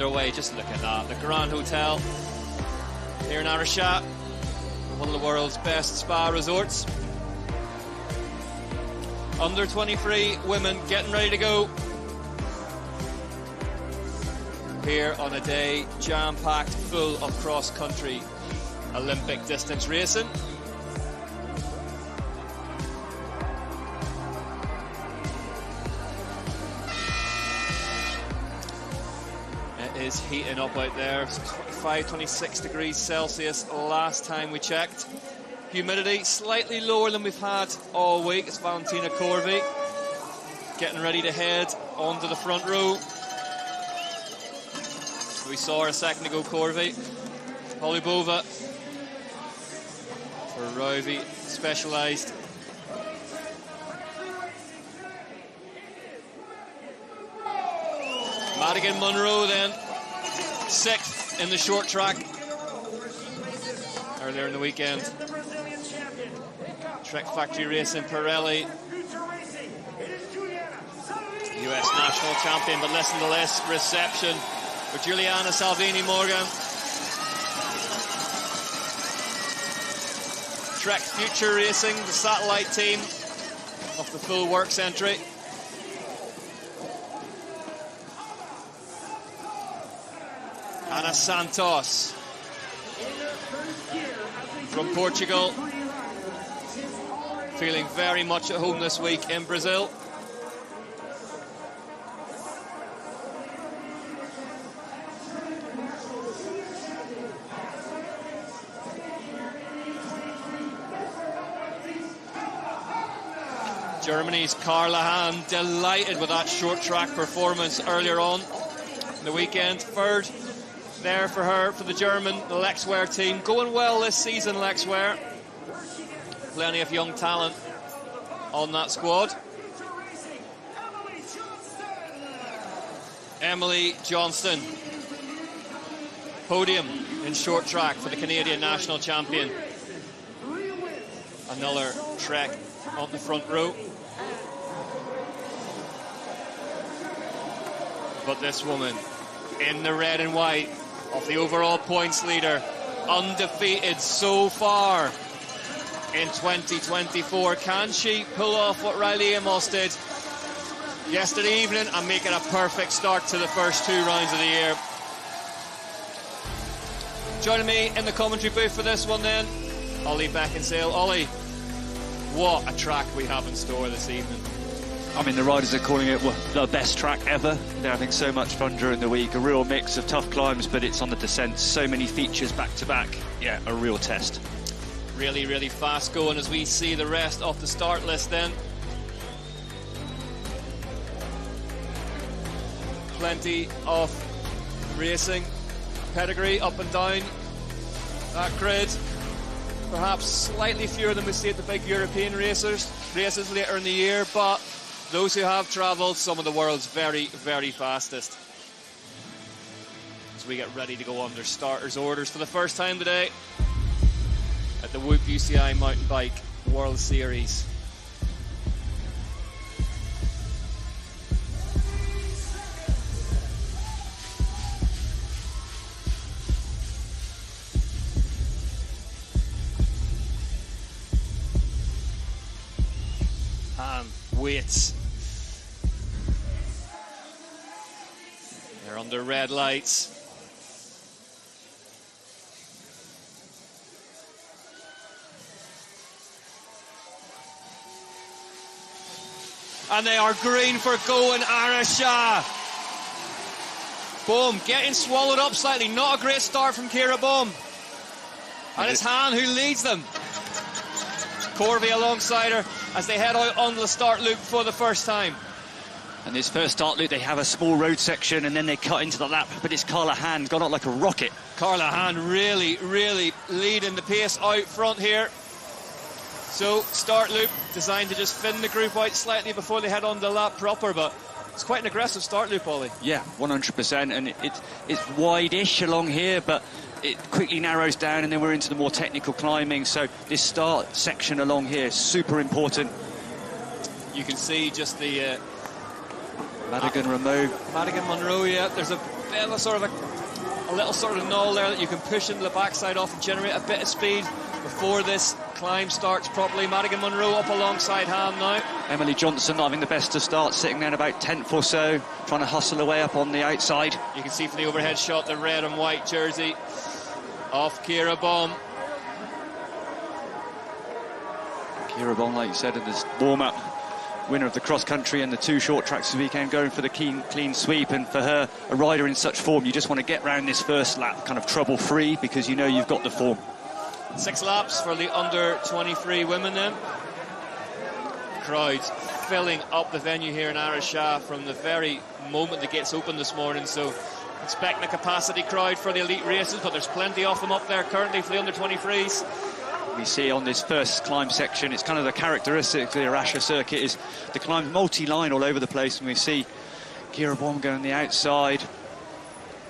Away, just look at that. The Grand Hotel here in Araxa, one of the world's best spa resorts. Under 23 women getting ready to go here on a day jam-packed full of cross-country Olympic distance racing. Is heating up out there. 26 degrees Celsius last time we checked. Humidity slightly lower than we've had all week. It's Valentina Corvi getting ready to head onto the front row. We saw her a second ago, Corvi. Holubova for Rovi Specialised. Madigan Munro then, 6th in the short track earlier in the weekend. Trek Factory Racing Pirelli, US national champion, but listen to this reception for Giuliana Salvini Morgan. Trek Future Racing, the satellite team of the full works entry. Ana Santos from Portugal, feeling very much at home this week in Brazil. Germany's Carla Hahn delighted with that short track performance earlier on in the weekend. Third there for her, for the German Lexware team. Going well this season, Lexware. Plenty of young talent on that squad. Emily Johnston. Podium in short track for the Canadian national champion. Another Trek on the front row. But this woman in the red and white of the overall points leader, undefeated so far in 2024. Can she pull off what Riley Amos did yesterday evening and make it a perfect start to the first 2 rounds of the year? Joining me in the commentary booth for this one then, Ollie Beckinsale. Ollie, what a track we have in store this evening. I mean, the riders are calling it the best track ever. They're having so much fun during the week. A real mix of tough climbs, but it's on the descent. So many features back to back. Yeah, a real test. Really, really fast going as we see the rest of the start list then. Plenty of racing pedigree up and down that grid. Perhaps slightly fewer than we see at the big European races later in the year, but those who have travelled, some of the world's very, very fastest. As we get ready to go under starters' orders for the first time today at the Whoop UCI Mountain Bike World Series. And weights. They're under red lights. And they are green for going Araxa. Bohm getting swallowed up slightly. Not a great start from Kira Bohm. And it's Hahn who leads them. Corvi alongside her as they head out on the start loop for the first time. And this first start loop, they have a small road section and then they cut into the lap, but it's Carla Hahn gone out like a rocket. Carla Hahn really, really leading the pace out front here. So, start loop designed to just thin the group out slightly before they head on the lap proper, but it's quite an aggressive start loop, Ollie. Yeah, 100%, and it's wide-ish along here, but it quickly narrows down and then we're into the more technical climbing, so this start section along here is super important. You can see just the Madigan Munro. Madigan Munro, yeah. There's a bit of a little sort of knoll there that you can push into the backside off and generate a bit of speed before this climb starts properly. Madigan Munro up alongside Ham now. Emily Johnson not having the best of start, sitting there about 10th or so, trying to hustle away up on the outside. You can see from the overhead shot the red and white jersey of Ciara Bohm. Ciara Bohm, like you said, in this warm-up, winner of the cross-country and the 2 short tracks this weekend, going for the clean sweep. And for her, a rider in such form, you just want to get round this first lap kind of trouble-free, because you know you've got the form. 6 laps for the under-23 women then. Crowds filling up the venue here in Araxa from the very moment the gates opened this morning, so expecting a capacity crowd for the elite races, but there's plenty of them up there currently for the under-23s. We see on this first climb section, it's kind of the characteristic of the Araxa circuit, is the climb multi-line all over the place, and we see Ciara Bohm going on the outside,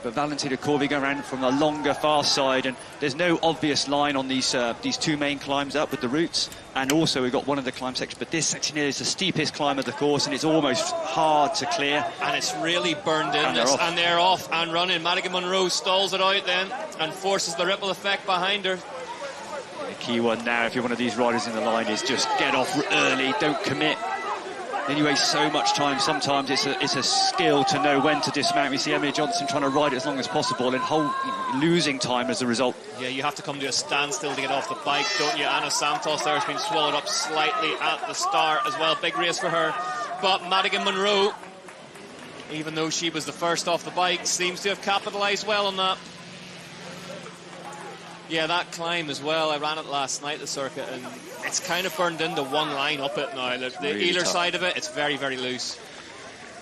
but Valentina Corvi going around from the longer far side, and there's no obvious line on these 2 main climbs up with the routes, and also we've got one of the climb sections, but this section here is the steepest climb of the course, and it's almost hard to clear. And it's really burned in, and they're off and running. Madigan Munro stalls it out then and forces the ripple effect behind her. The key one now, if you're one of these riders in the line, is just get off early, don't commit. Then you waste so much time. Sometimes it's a skill to know when to dismount. We see Emily Johnson trying to ride it as long as possible and losing time as a result. Yeah, you have to come to a standstill to get off the bike, don't you? Anna Santos there has been swallowed up slightly at the start as well. Big race for her. But Madigan Munro, even though she was the first off the bike, seems to have capitalised well on that. Yeah, that climb as well, I ran it last night, the circuit, and it's kind of burned into one line up it now. The really either tough side of it, it's very, very loose.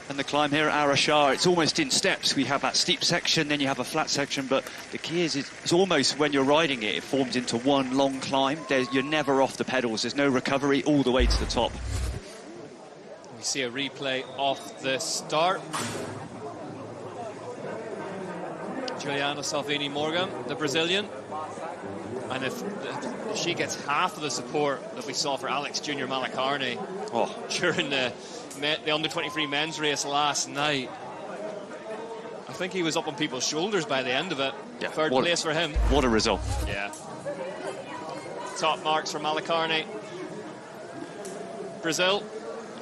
And the climb here at Araxa, it's almost in steps. We have that steep section, then you have a flat section, but the key is it's almost, when you're riding it, it forms into one long climb. You're never off the pedals. There's no recovery all the way to the top. We see a replay of the start. Juliana Salvini Morgan, the Brazilian. And if she gets half of the support that we saw for Alex Junior Malacarne during the under-23 men's race last night, I think he was up on people's shoulders by the end of it. Yeah, third place for him. What a result. Yeah. Top marks for Malacarne. Brazil,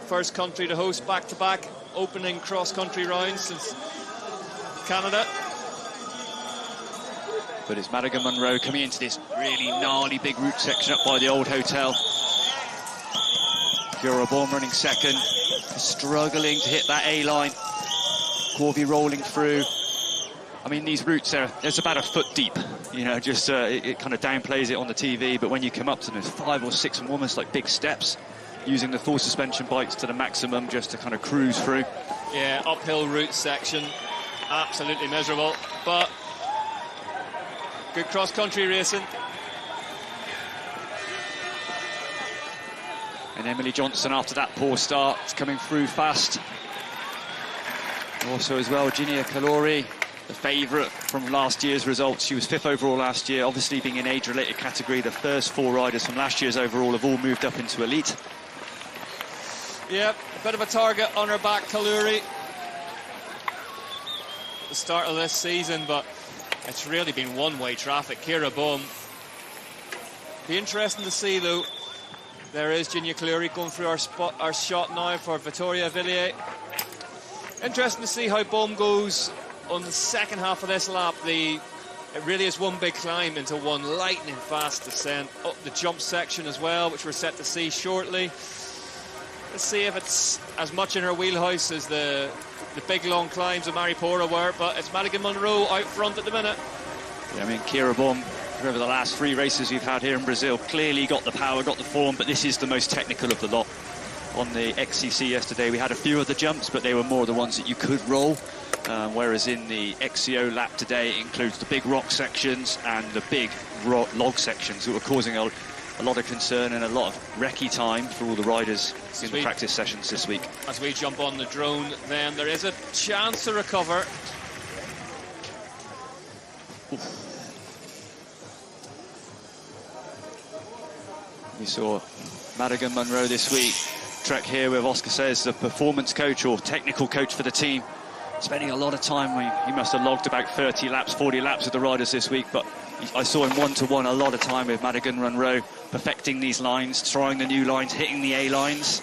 first country to host back-to-back opening cross-country rounds since Canada. But it's Madigan Munro coming into this really gnarly big route section up by the old hotel. Ciara Bohm running second, struggling to hit that A-line. Corvi rolling through. I mean, these routes, there's about a foot deep. You know, just it kind of downplays it on the TV, but when you come up to them, there's 5 or 6 almost like big steps, using the full suspension bikes to the maximum just to kind of cruise through. Yeah, uphill route section, absolutely miserable, but good cross-country racing. And Emily Johnson, after that poor start, is coming through fast. Also as well, Ginia Kalori, the favourite from last year's results. She was 5th overall last year, obviously being in age-related category. The first 4 riders from last year's overall have all moved up into elite. Yep, a bit of a target on her back, Kaluri. The start of this season, but it's really been one-way traffic. Ciara Bohm. Be interesting to see, though. There is Ginia Kaluri going through our shot now for Vittoria Villiers. Interesting to see how Bohm goes on the second half of this lap. It really is one big climb into one lightning fast descent up the jump section as well, which we're set to see shortly. Let's see if it's as much in her wheelhouse as the big long climbs of Mairipora were, but it's Madigan Munro out front at the minute. Yeah, I mean, Ciara Bohm, over the last 3 races we've had here in Brazil, clearly got the power, got the form, but this is the most technical of the lot. On the XCC yesterday, we had a few of the jumps, but they were more the ones that you could roll, whereas in the XCO lap today, it includes the big rock sections and the big log sections that were causing a lot of concern and a lot of recce time for all the riders in the practice sessions this week. As we jump on the drone, then there is a chance to recover. Oof. We saw Madigan Munro this week trek here with Oscar Says, the performance coach or technical coach for the team, spending a lot of time. He must have logged about 30 laps, 40 laps with the riders this week, but I saw him one-to-one a lot of time with Madigan Munro, perfecting these lines, trying the new lines, hitting the A lines,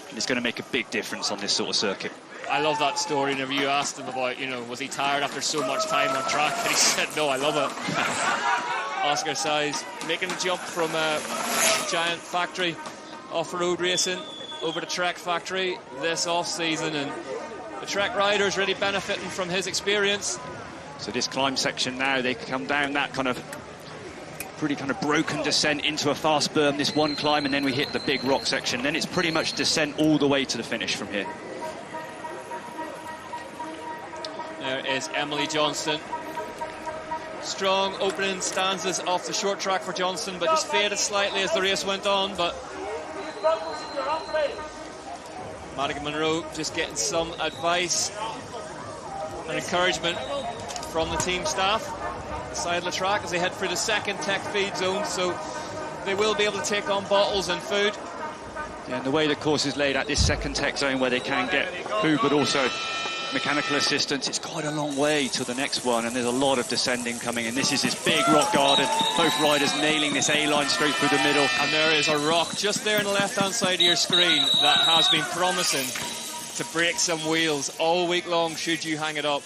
and it's going to make a big difference on this sort of circuit. I love that story. Whenever you asked him about, was he tired after so much time on track, and he said, no, I love it. Oscar Size making the jump from a giant factory off-road racing over to Trek factory this off-season, and the Trek riders really benefiting from his experience. So this climb section now, they come down that pretty broken descent into a fast berm, this one climb, and then we hit the big rock section. Then it's pretty much descent all the way to the finish from here. There is Emily Johnston. Strong opening stanzas off the short track for Johnston, but just faded slightly as the race went on. But Madigan Munro just getting some advice and encouragement from the team staff the side of the track as they head for the second tech feed zone, so they will be able to take on bottles and food. Yeah, and the way the course is laid out, this second tech zone where they can get food but also mechanical assistance, it's quite a long way to the next one, and there's a lot of descending coming in. This is this big rock garden, both riders nailing this A-line straight through the middle. And there is a rock just there on the left-hand side of your screen that has been promising to break some wheels all week long should you hang it up.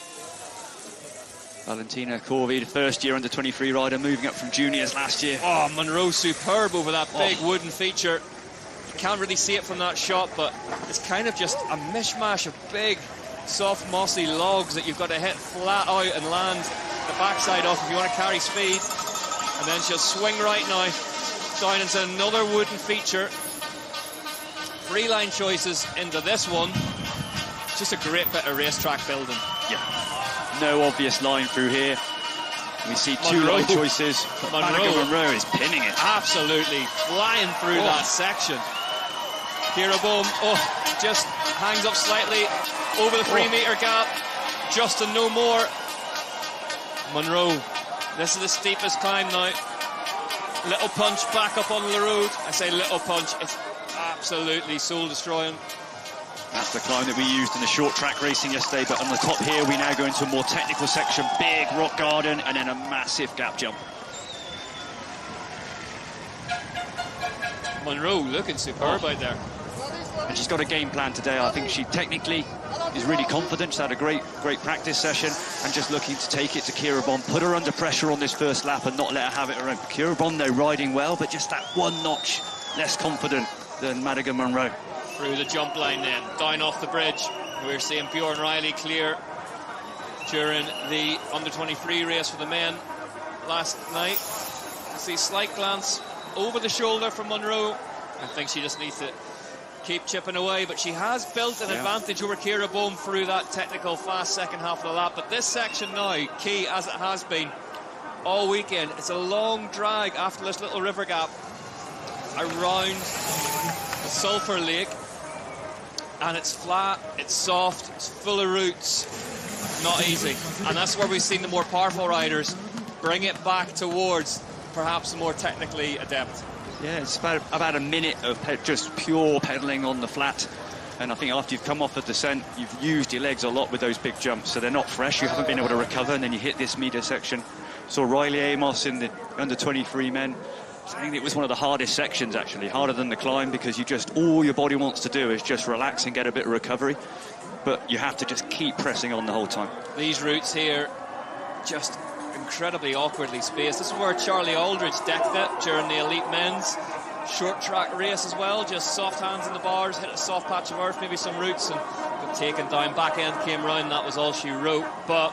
Valentina Corvi, the first-year under-23 rider, moving up from juniors last year. Oh, Munro superb over that big wooden feature. You can't really see it from that shot, but it's kind of just a mishmash of big, soft, mossy logs that you've got to hit flat out and land the backside off if you want to carry speed. And then she'll swing right now down into another wooden feature. 3 line choices into this one. Just a great bit of racetrack building. Yeah. No obvious line through here. We see 2 line choices. Munro is pinning it. Absolutely flying through that section. Kira Bohm, just hangs up slightly over the 3-metre gap. Justin no more. Munro, this is the steepest climb now. Little punch back up on the road. I say little punch, it's absolutely soul destroying. That's the climb that we used in the short track racing yesterday, but on the top here we now go into a more technical section, big rock garden, and then a massive gap jump. Munro looking superb out there. And she's got a game plan today. I think she technically is really confident. She's had a great practice session and just looking to take it to Kira Bohm, put her under pressure on this first lap and not let her have it her own. Kira Bohm, though, riding well, but just that one notch less confident than Madigan Munro. Through the jump line then, down off the bridge. We're seeing Bjorn Riley clear during the under-23 race for the men last night. I see slight glance over the shoulder from Munro. I think she just needs to keep chipping away, but she has built an advantage over Kira Bohm through that technical fast second half of the lap. But this section now, key as it has been all weekend, it's a long drag after this little river gap around the Sulphur Lake, and it's flat, it's soft, it's full of roots, not easy. And that's where we've seen the more powerful riders bring it back towards perhaps the more technically adept. Yeah, it's about a minute of just pure pedaling on the flat, and I think after you've come off the descent, you've used your legs a lot with those big jumps, so they're not fresh, you haven't been able to recover, and then you hit this meter section. So Riley Amos in the under-23 men saying it was one of the hardest sections, actually, harder than the climb, because all your body wants to do is just relax and get a bit of recovery, but you have to just keep pressing on the whole time. These routes here, just incredibly awkwardly spaced. This is where Charlie Aldridge decked it during the elite men's short track race as well. Just soft hands in the bars, hit a soft patch of earth, maybe some roots, and got taken down. Back end came round, that was all she wrote. But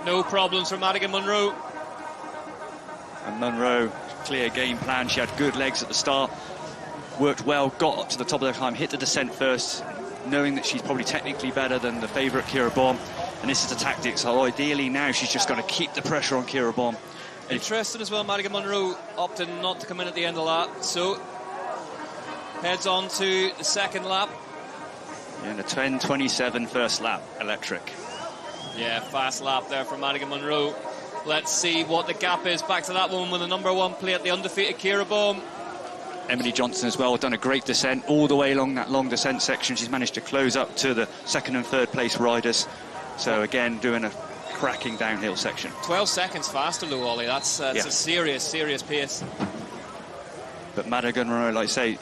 no problems for Madigan Munro. And Munro, clear game plan. She had good legs at the start, worked well, got up to the top of the climb, hit the descent first, knowing that she's probably technically better than the favourite Kira Bohm. And this is the tactic, so ideally now she's just got to keep the pressure on Kira Bohm. Interesting as well, Madigan Munro opting not to come in at the end of the lap, so heads on to the second lap. Yeah, and a 10:27 first lap, electric. Yeah, fast lap there for Madigan Munro. Let's see what the gap is. Back to that one with the number 1 plate, the undefeated Kira Bohm. Emily Johnson as well, done a great descent all the way along that long descent section. She's managed to close up to the second and third place riders. So again, doing a cracking downhill section. 12 seconds faster, though, Ollie. That's a serious pace. But Madigan Monroe, like I say,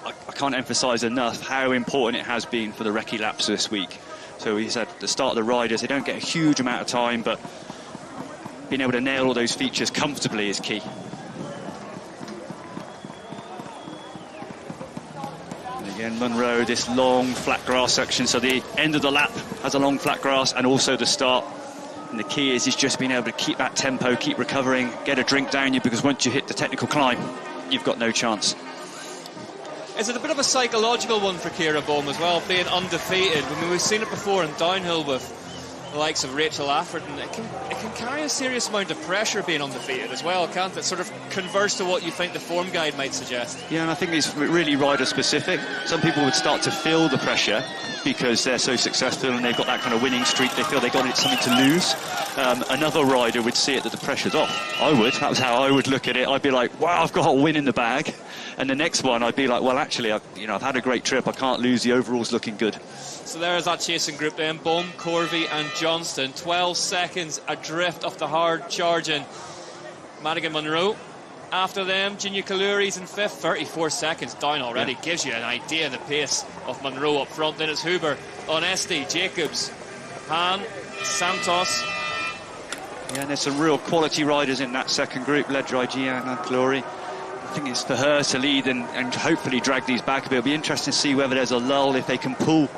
I can't emphasise enough how important it has been for the recce laps this week. So he said at the start of the riders, they don't get a huge amount of time, but being able to nail all those features comfortably is key. And again, Monroe, this long flat grass section. So the end of the lap has a long flat grass and also the start. And the key is just being able to keep that tempo, keep recovering, get a drink down you, because once you hit the technical climb, you've got no chance. Is it a bit of a psychological one for Ciara Bohm as well, being undefeated? I mean, we've seen it before in downhill with the likes of Rachel Atherton. It can carry a serious amount of pressure being undefeated as well, can't it? Sort of converse to what you think the form guide might suggest. Yeah, and I think it's really rider specific. Some people would start to feel the pressure because they're so successful and they've got that kind of winning streak. They feel they got something to lose. Another rider would see it that the pressure's off. I would. That was how I would look at it. I'd be like, wow, I've got a win in the bag. And the next one, I'd be like, well, actually, I've had a great trip. I can't lose. The overall's looking good. So there's that chasing group then. Bohm, Corvey and Johnston. 12 seconds adrift of the hard charging Madigan Monroe. After them, Gina Kaluri's in fifth. 34 seconds down already. Yeah. Gives you an idea of the pace of Monroe up front. Then it's Huber, Onesti, Jacobs, Hahn, Santos. Yeah, and there's some real quality riders in that second group, led by Gina Kaluri. I think it's for her to lead and hopefully drag these back a bit. It'll be interesting to see whether there's a lull, if they can pull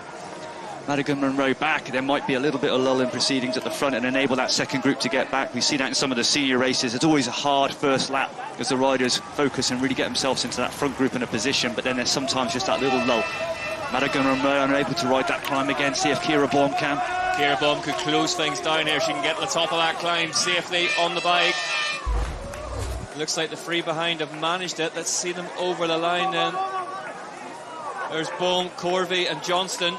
Madigan Monroe back. There might be a little bit of lull in proceedings at the front and enable that second group to get back. We see that in some of the senior races. It's always a hard first lap as the riders focus and really get themselves into that front group in a position, but then there's sometimes just that little lull. Madigan Monroe unable to ride that climb again. See if Ciara Bohm can. Ciara Bohm could close things down here. She can get to the top of that climb safely on the bike. Looks like the three behind have managed it. Let's see them over the line then. There's Bohm, Corvey and Johnston.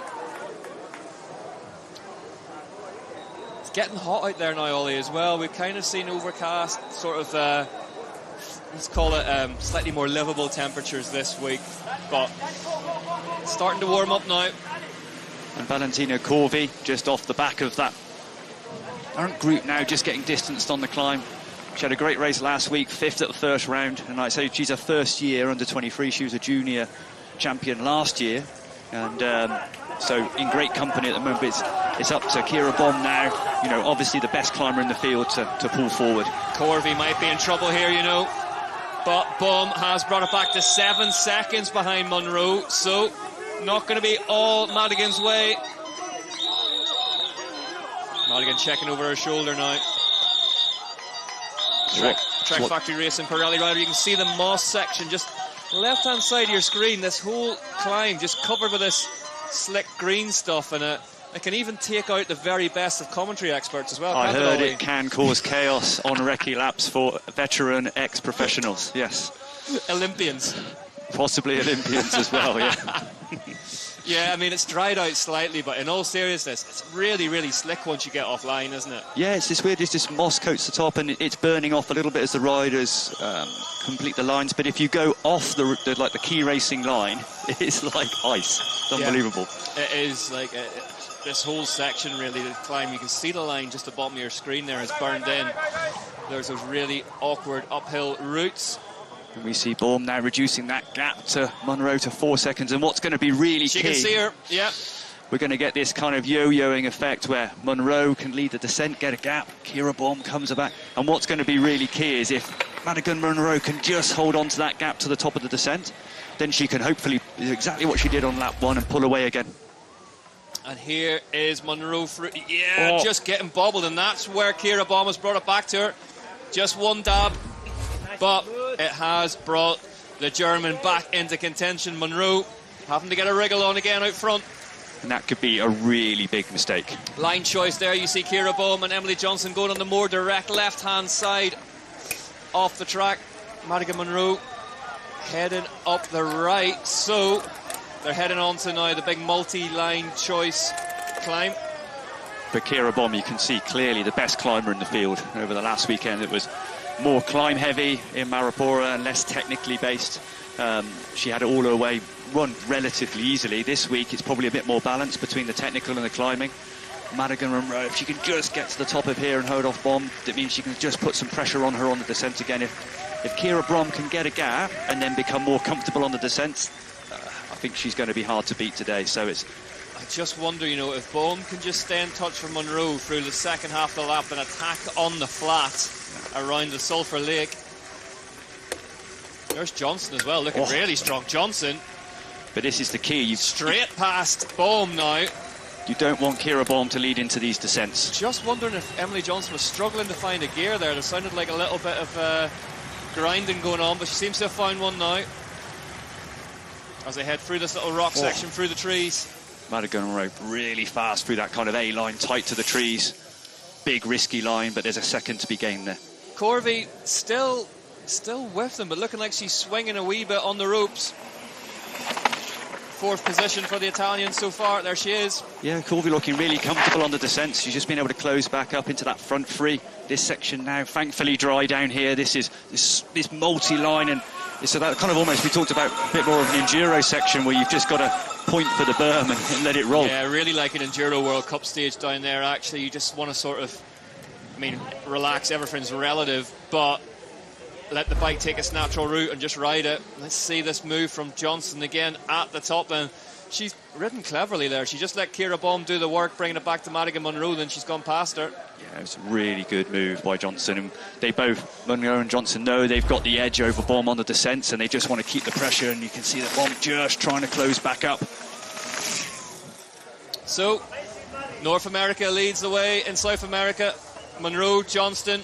It's getting hot out there now, Ollie, as well. We've kind of seen overcast, sort of, let's call it slightly more livable temperatures this week. But it's starting to warm up now. And Valentina Corvey just off the back of that current group now, just getting distanced on the climb. She had a great race last week, fifth at the first round, and like I say, she's her first year under 23. She was a junior champion last year, and so in great company at the moment. It's up to Ciara Bohm now, obviously the best climber in the field to pull forward. Corvey might be in trouble here, but Bohm has brought it back to 7 seconds behind Monroe, so not going to be all Madigan's way. Madigan checking over her shoulder now. Track Factory Racing Pirelli rider. You can see the moss section just left-hand side of your screen. This whole climb just covered with this slick green stuff, and it can even take out the very best of commentary experts as well. I heard it can cause chaos on recce laps for veteran ex-professionals. Yes, Olympians, possibly Olympians as well. Yeah. Yeah, I mean, it's dried out slightly, but in all seriousness, it's really, really slick once you get offline, isn't it? Yeah, it's this weird, it's this moss coats the top, and it's burning off a little bit as the riders complete the lines. But if you go off the key racing line, it's like ice. It's unbelievable. Yeah, it is like this whole section, really, the climb. You can see the line just at the bottom of your screen there is burned in. There's those really awkward uphill routes. And we see Bohm now reducing that gap to Monroe to 4 seconds. And what's going to be really key... She can see her, yeah. We're going to get this kind of yo-yoing effect where Monroe can lead the descent, get a gap, Ciara Bohm comes back. And what's going to be really key is if Madigan Monroe can just hold on to that gap to the top of the descent, then she can hopefully do exactly what she did on lap 1 and pull away again. And here is Monroe, just getting bobbled, and that's where Ciara Bohm has brought it back to her. Just one dab. But it has brought the German back into contention. Monroe having to get a wriggle on again out front. And that could be a really big mistake. Line choice there. You see Ciara Bohm and Emily Johnson going on the more direct left-hand side off the track. Madigan Monroe heading up the right. So they're heading on to now the big multi-line choice climb. But Ciara Bohm, you can see clearly the best climber in the field. Over the last weekend, it was more climb heavy in Mairipora and less technically based. She had it all her way, run relatively easily. This week it's probably a bit more balanced between the technical and the climbing. Madigan Monroe, if she can just get to the top of here and hold off Bohm, that means she can just put some pressure on her on the descent again. If Kira Bohm can get a gap and then become more comfortable on the descent, I think she's going to be hard to beat today. So it's... I just wonder, you know, if Bohm can just stay in touch with Monroe through the second half of the lap and attack on the flat around the Sulphur Lake. There's Johnson as well, looking really strong. Johnson. But this is the key. Straight past Bohm now. You don't want Kira Bohm to lead into these descents. Just wondering if Emily Johnson was struggling to find a gear there. There sounded like a little bit of grinding going on, but she seems to have found one now. As they head through this little rock section through the trees. Madigan Monroe really fast through that kind of A-line, tight to the trees. Big, risky line, but there's a second to be gained there. Corvey still with them, but looking like she's swinging a wee bit on the ropes. Fourth position for the Italian so far. There she is. Yeah, Corvey looking really comfortable on the descent. She's just been able to close back up into that front three. This section now, thankfully, dry down here. This is this multi-line, and it's about kind of almost, we talked about a bit more of an enduro section where you've just got to point for the berm and let it roll. Yeah, really like an Enduro World Cup stage down there, actually. You just want to sort of, I mean, relax, everything's relative, but let the bike take its natural route and just ride it. Let's see this move from Johnson again at the top, and she's ridden cleverly there. She just let Kira Bohm do the work, bringing it back to Madigan Monroe, then she's gone past her. Yeah, it's a really good move by Johnson, and they both, Monroe and Johnson, know they've got the edge over Bohm on the descents, and they just want to keep the pressure, and you can see that Bohm just trying to close back up. So, North America leads the way. In South America, Monroe, Johnston,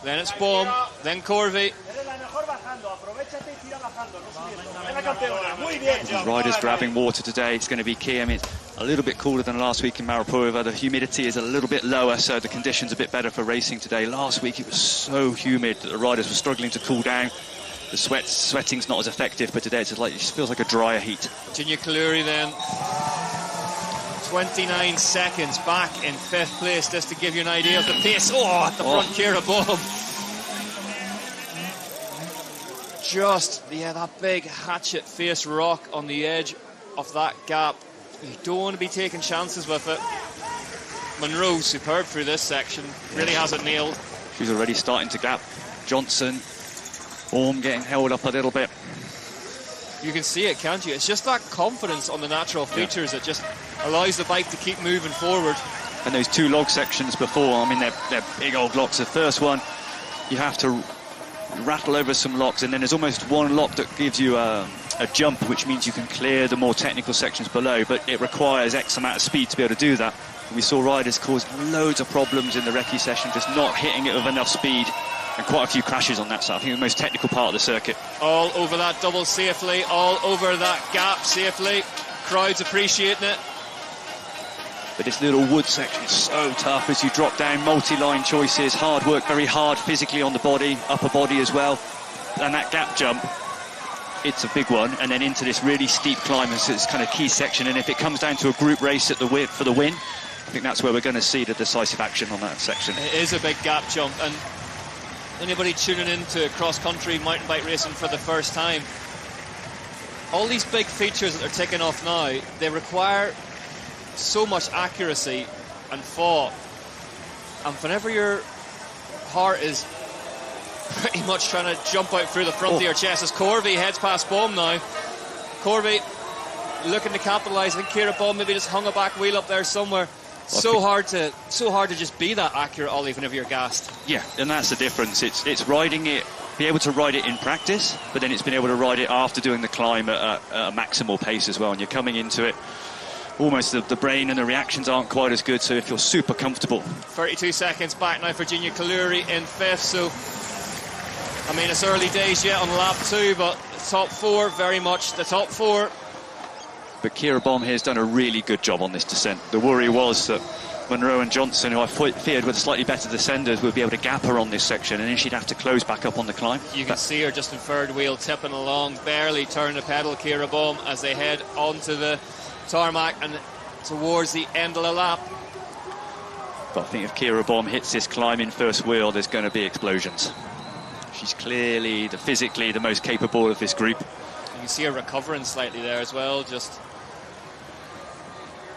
then it's Bohm, then Corvey. These riders grabbing water today. It's going to be key. I mean, it's a little bit cooler than last week in Mairipora. The humidity is a little bit lower, so the conditions are a bit better for racing today. Last week it was so humid that the riders were struggling to cool down. The sweating's not as effective, but today it just feels like a drier heat. Virginia Kaluri then 29 seconds back in 5th place, just to give you an idea of the pace. At the front, Kira Bohm. That big hatchet face rock on the edge of that gap. You don't want to be taking chances with it. Monroe, superb through this section, really has it nailed. She's already starting to gap Johnson. Bohm getting held up a little bit. You can see it, can't you? It's just that confidence on the natural features that just allows the bike to keep moving forward. And those two log sections before, I mean, they're big old locks. The first one, you have to rattle over some locks, and then there's almost one lock that gives you a jump, which means you can clear the more technical sections below, but it requires X amount of speed to be able to do that. And we saw riders cause loads of problems in the recce session, just not hitting it with enough speed, and quite a few crashes on that side. I think the most technical part of the circuit. All over that double safely, all over that gap safely. Crowds appreciating it. But this little wood section is so tough as you drop down, multi-line choices, hard work, very hard physically on the body, upper body as well. And that gap jump, it's a big one. And then into this really steep climb, it's this kind of key section. And if it comes down to a group race at the for the win, I think that's where we're going to see the decisive action on that section. It is a big gap jump. And anybody tuning into cross-country mountain bike racing for the first time, all these big features that they're taking off now, they require so much accuracy and thought, and whenever your heart is pretty much trying to jump out through the front of your chest, as Corvey heads past Bohm now. Corvey looking to capitalise. I think Kira Bohm maybe just hung a back wheel up there somewhere. So hard to just be that accurate, Ollie, whenever you're gassed. Yeah, and that's the difference. It's riding it, be able to ride it in practice, but then it's been able to ride it after doing the climb at a maximal pace as well, and you're coming into it almost the brain and the reactions aren't quite as good, so if you're super comfortable. 32 seconds back now, Virginia Kaluri in 5th, so I mean it's early days yet on lap 2, but the top 4, very much the top 4. But Kira Bohm here has done a really good job on this descent. The worry was that Monroe and Johnson, who I feared were the slightly better descenders, would be able to gap her on this section, and then she'd have to close back up on the climb. You can see her just in third wheel, tipping along, barely turn the pedal, Kira Bohm, as they head onto the tarmac and towards the end of the lap. But I think if Kira Bohm hits this climb in first wheel, there's going to be explosions. She's clearly, physically, the most capable of this group. You can see her recovering slightly there as well, just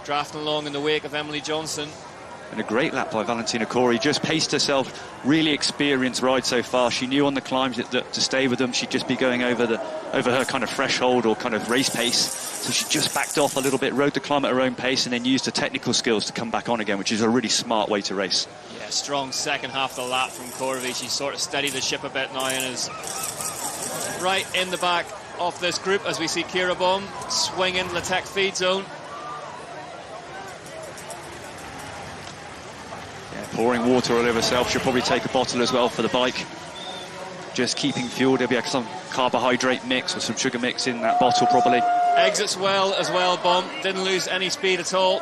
drafting along in the wake of Emily Johnson. And a great lap by Valentina Corey. Just paced herself. Really experienced ride so far. She knew on the climbs that to stay with them, she'd just be going over her kind of threshold or kind of race pace. So she just backed off a little bit, rode the climb at her own pace, and then used her technical skills to come back on again, which is a really smart way to race. Yeah, strong second half of the lap from Corby. She sort of steadied the ship a bit now and is right in the back of this group as we see Kira Bohm swinging the tech feed zone. Pouring water all over herself. She'll probably take a bottle as well for the bike. Just keeping fuel. There'll be some carbohydrate mix or some sugar mix in that bottle probably. Exits well as well, Bohm. Didn't lose any speed at all.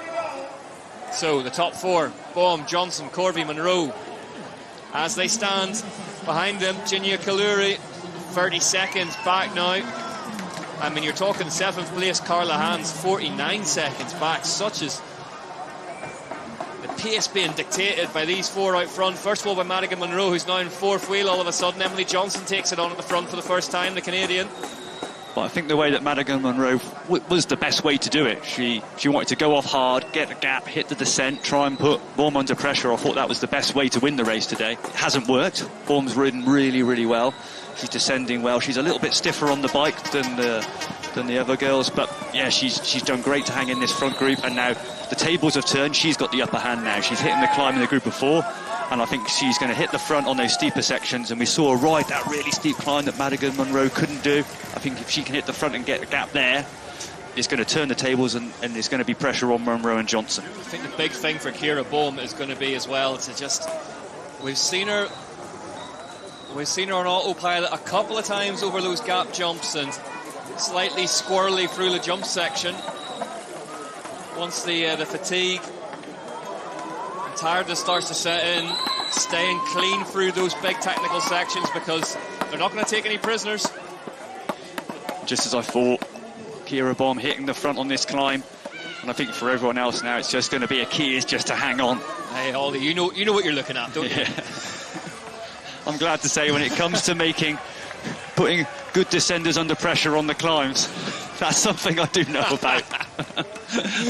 So the top four, Bohm, Johnson, Corby, Monroe. As they stand behind them, Ginia Kaluri, 30 seconds back now. I mean, you're talking 7th place, Carla Hans, 49 seconds back. Such as pace being dictated by these four out front. First of all by Madigan Monroe, who's now in 4th wheel all of a sudden. Emily Johnson takes it on at the front for the first time, the Canadian. But I think the way that Madigan Monroe was the best way to do it. She wanted to go off hard, get a gap, hit the descent, try and put Bohm under pressure. I thought that was the best way to win the race today. It hasn't worked. Bohm's ridden really, really well. She's descending well. She's a little bit stiffer on the bike than the other girls, but yeah, she's done great to hang in this front group, and now the tables have turned. She's got the upper hand now. She's hitting the climb in the group of 4, and I think she's going to hit the front on those steeper sections, and we saw her ride that really steep climb that Madigan Monroe couldn't do. I think if she can hit the front and get a gap there, it's going to turn the tables, and there's going to be pressure on Monroe and Johnson. I think the big thing for Kira Bohm is going to be as well to just, we've seen her on autopilot a couple of times over those gap jumps and slightly squirrely through the jump section. Once the fatigue and tiredness starts to set in, staying clean through those big technical sections, because they're not going to take any prisoners. Just as I thought, Kira Bohm hitting the front on this climb, and I think for everyone else now it's just going to be a key is just to hang on. Hey Ollie, you know what you're looking at, don't you? I'm glad to say when it comes to putting good descenders under pressure on the climbs, that's something I do know about.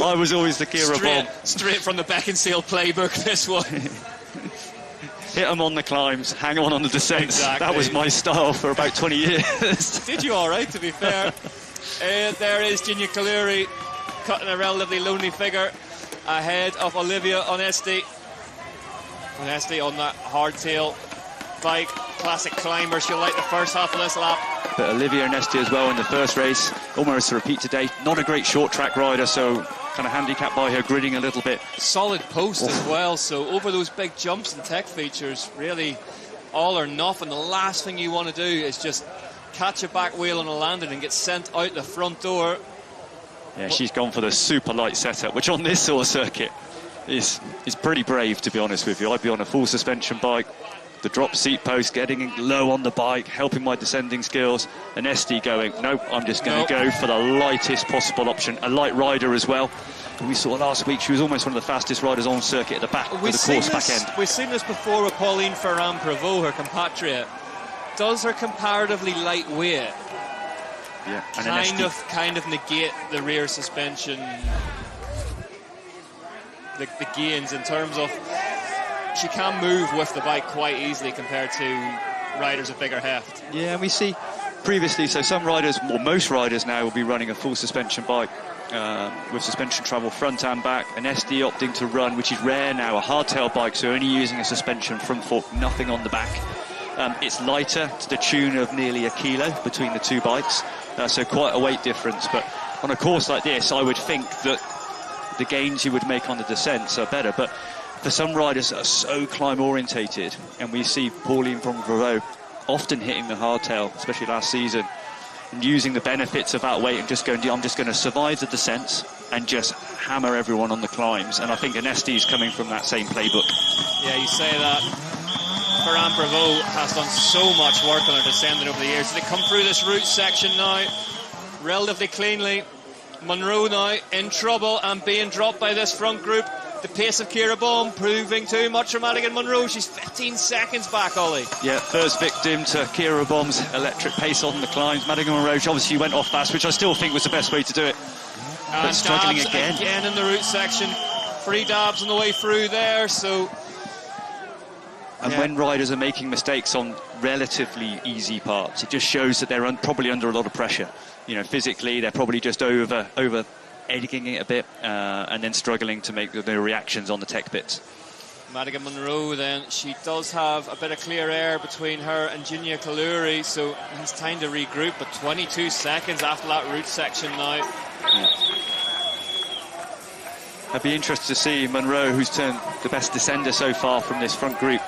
I was always the Kira Bohm. Straight from the Beckinsale playbook, this one. Hit them on the climbs, hang on the descents. Exactly. That was my style for about 20 years. Did you all right, to be fair? There is Ginia Kaluri cutting a relatively lonely figure ahead of Olivia Onesti. Onesti on that hardtail bike, classic climber. She'll like the first half of this lap. But Olivia Onesti as well in the first race, almost a repeat today. Not a great short track rider, so kind of handicapped by her gridding a little bit. Solid post as well, so over those big jumps and tech features, really all or nothing. The last thing you want to do is just catch a back wheel on a landing and get sent out the front door. Yeah, she's gone for the super light setup, which on this sort of circuit is pretty brave, to be honest with you. I'd be on a full suspension bike, the drop seat post, getting low on the bike, helping my descending skills, and Esti going, nope, I'm just going to go for the lightest possible option. A light rider as well. And we saw last week she was almost one of the fastest riders on circuit at the back of the course back end. We've seen this before with Pauline Ferrand-Prévot, her compatriot. Does her comparatively light weight kind of negate the rear suspension, the gains, in terms of she can move with the bike quite easily compared to riders of bigger heft? Yeah, and we see previously, so some riders, or most riders now, will be running a full suspension bike with suspension travel front and back, and SD opting to run, which is rare now, a hardtail bike, so only using a suspension front fork, nothing on the back. It's lighter, to the tune of nearly a kilo between the two bikes, so quite a weight difference. But on a course like this, I would think that the gains you would make on the descents are better. But for some riders that are so climb orientated, and we see Pauline from Prévot often hitting the hardtail, especially last season, and using the benefits of that weight and just going, I'm just going to survive the descents and just hammer everyone on the climbs. And I think Anesti is coming from that same playbook. Yeah, you say that. Ferrand-Prévot has done so much work on her descending over the years. They come through this route section now relatively cleanly. Monroe now in trouble and being dropped by this front group. The pace of Kira Bohm proving too much for Madigan Monroe. She's 15 seconds back, Ollie. Yeah, first victim to Kira Bohm's electric pace on the climbs. Madigan Monroe obviously went off fast, which I still think was the best way to do it. And but struggling again in the route section. Free dabs on the way through there, so... And when riders are making mistakes on relatively easy parts, it just shows that they're probably under a lot of pressure. You know, physically, they're probably just over egging it a bit and then struggling to make the reactions on the tech bits. Madigan Monroe then, she does have a bit of clear air between her and Ginia Kaluri, so it's time to regroup, but 22 seconds after that route section now. Yeah. I'd be interested to see Monroe, who's turned the best descender so far from this front group.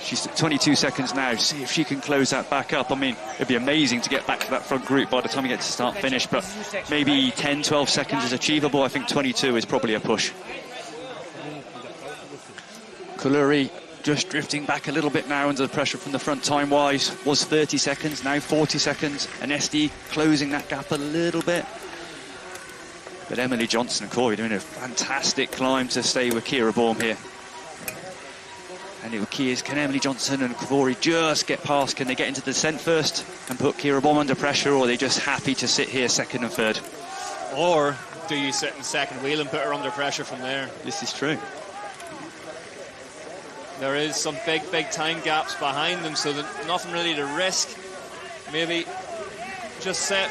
She's at 22 seconds now, see if she can close that back up. I mean, it'd be amazing to get back to that front group by the time you get to start-finish, but maybe 10, 12 seconds is achievable. I think 22 is probably a push. Kaluri just drifting back a little bit now under the pressure from the front time-wise. Was 30 seconds, now 40 seconds. And SD closing that gap a little bit. But Emily Johnson and Corey doing a fantastic climb to stay with Kira Bohm here. And the key is, can Emily Johnson and Corey just get past? Can they get into the descent first and put Kira Bohm under pressure, or are they just happy to sit here second and third? Or do you sit in second wheel and put her under pressure from there? This is true. There is some big time gaps behind them, so that nothing really to risk. Maybe just sit,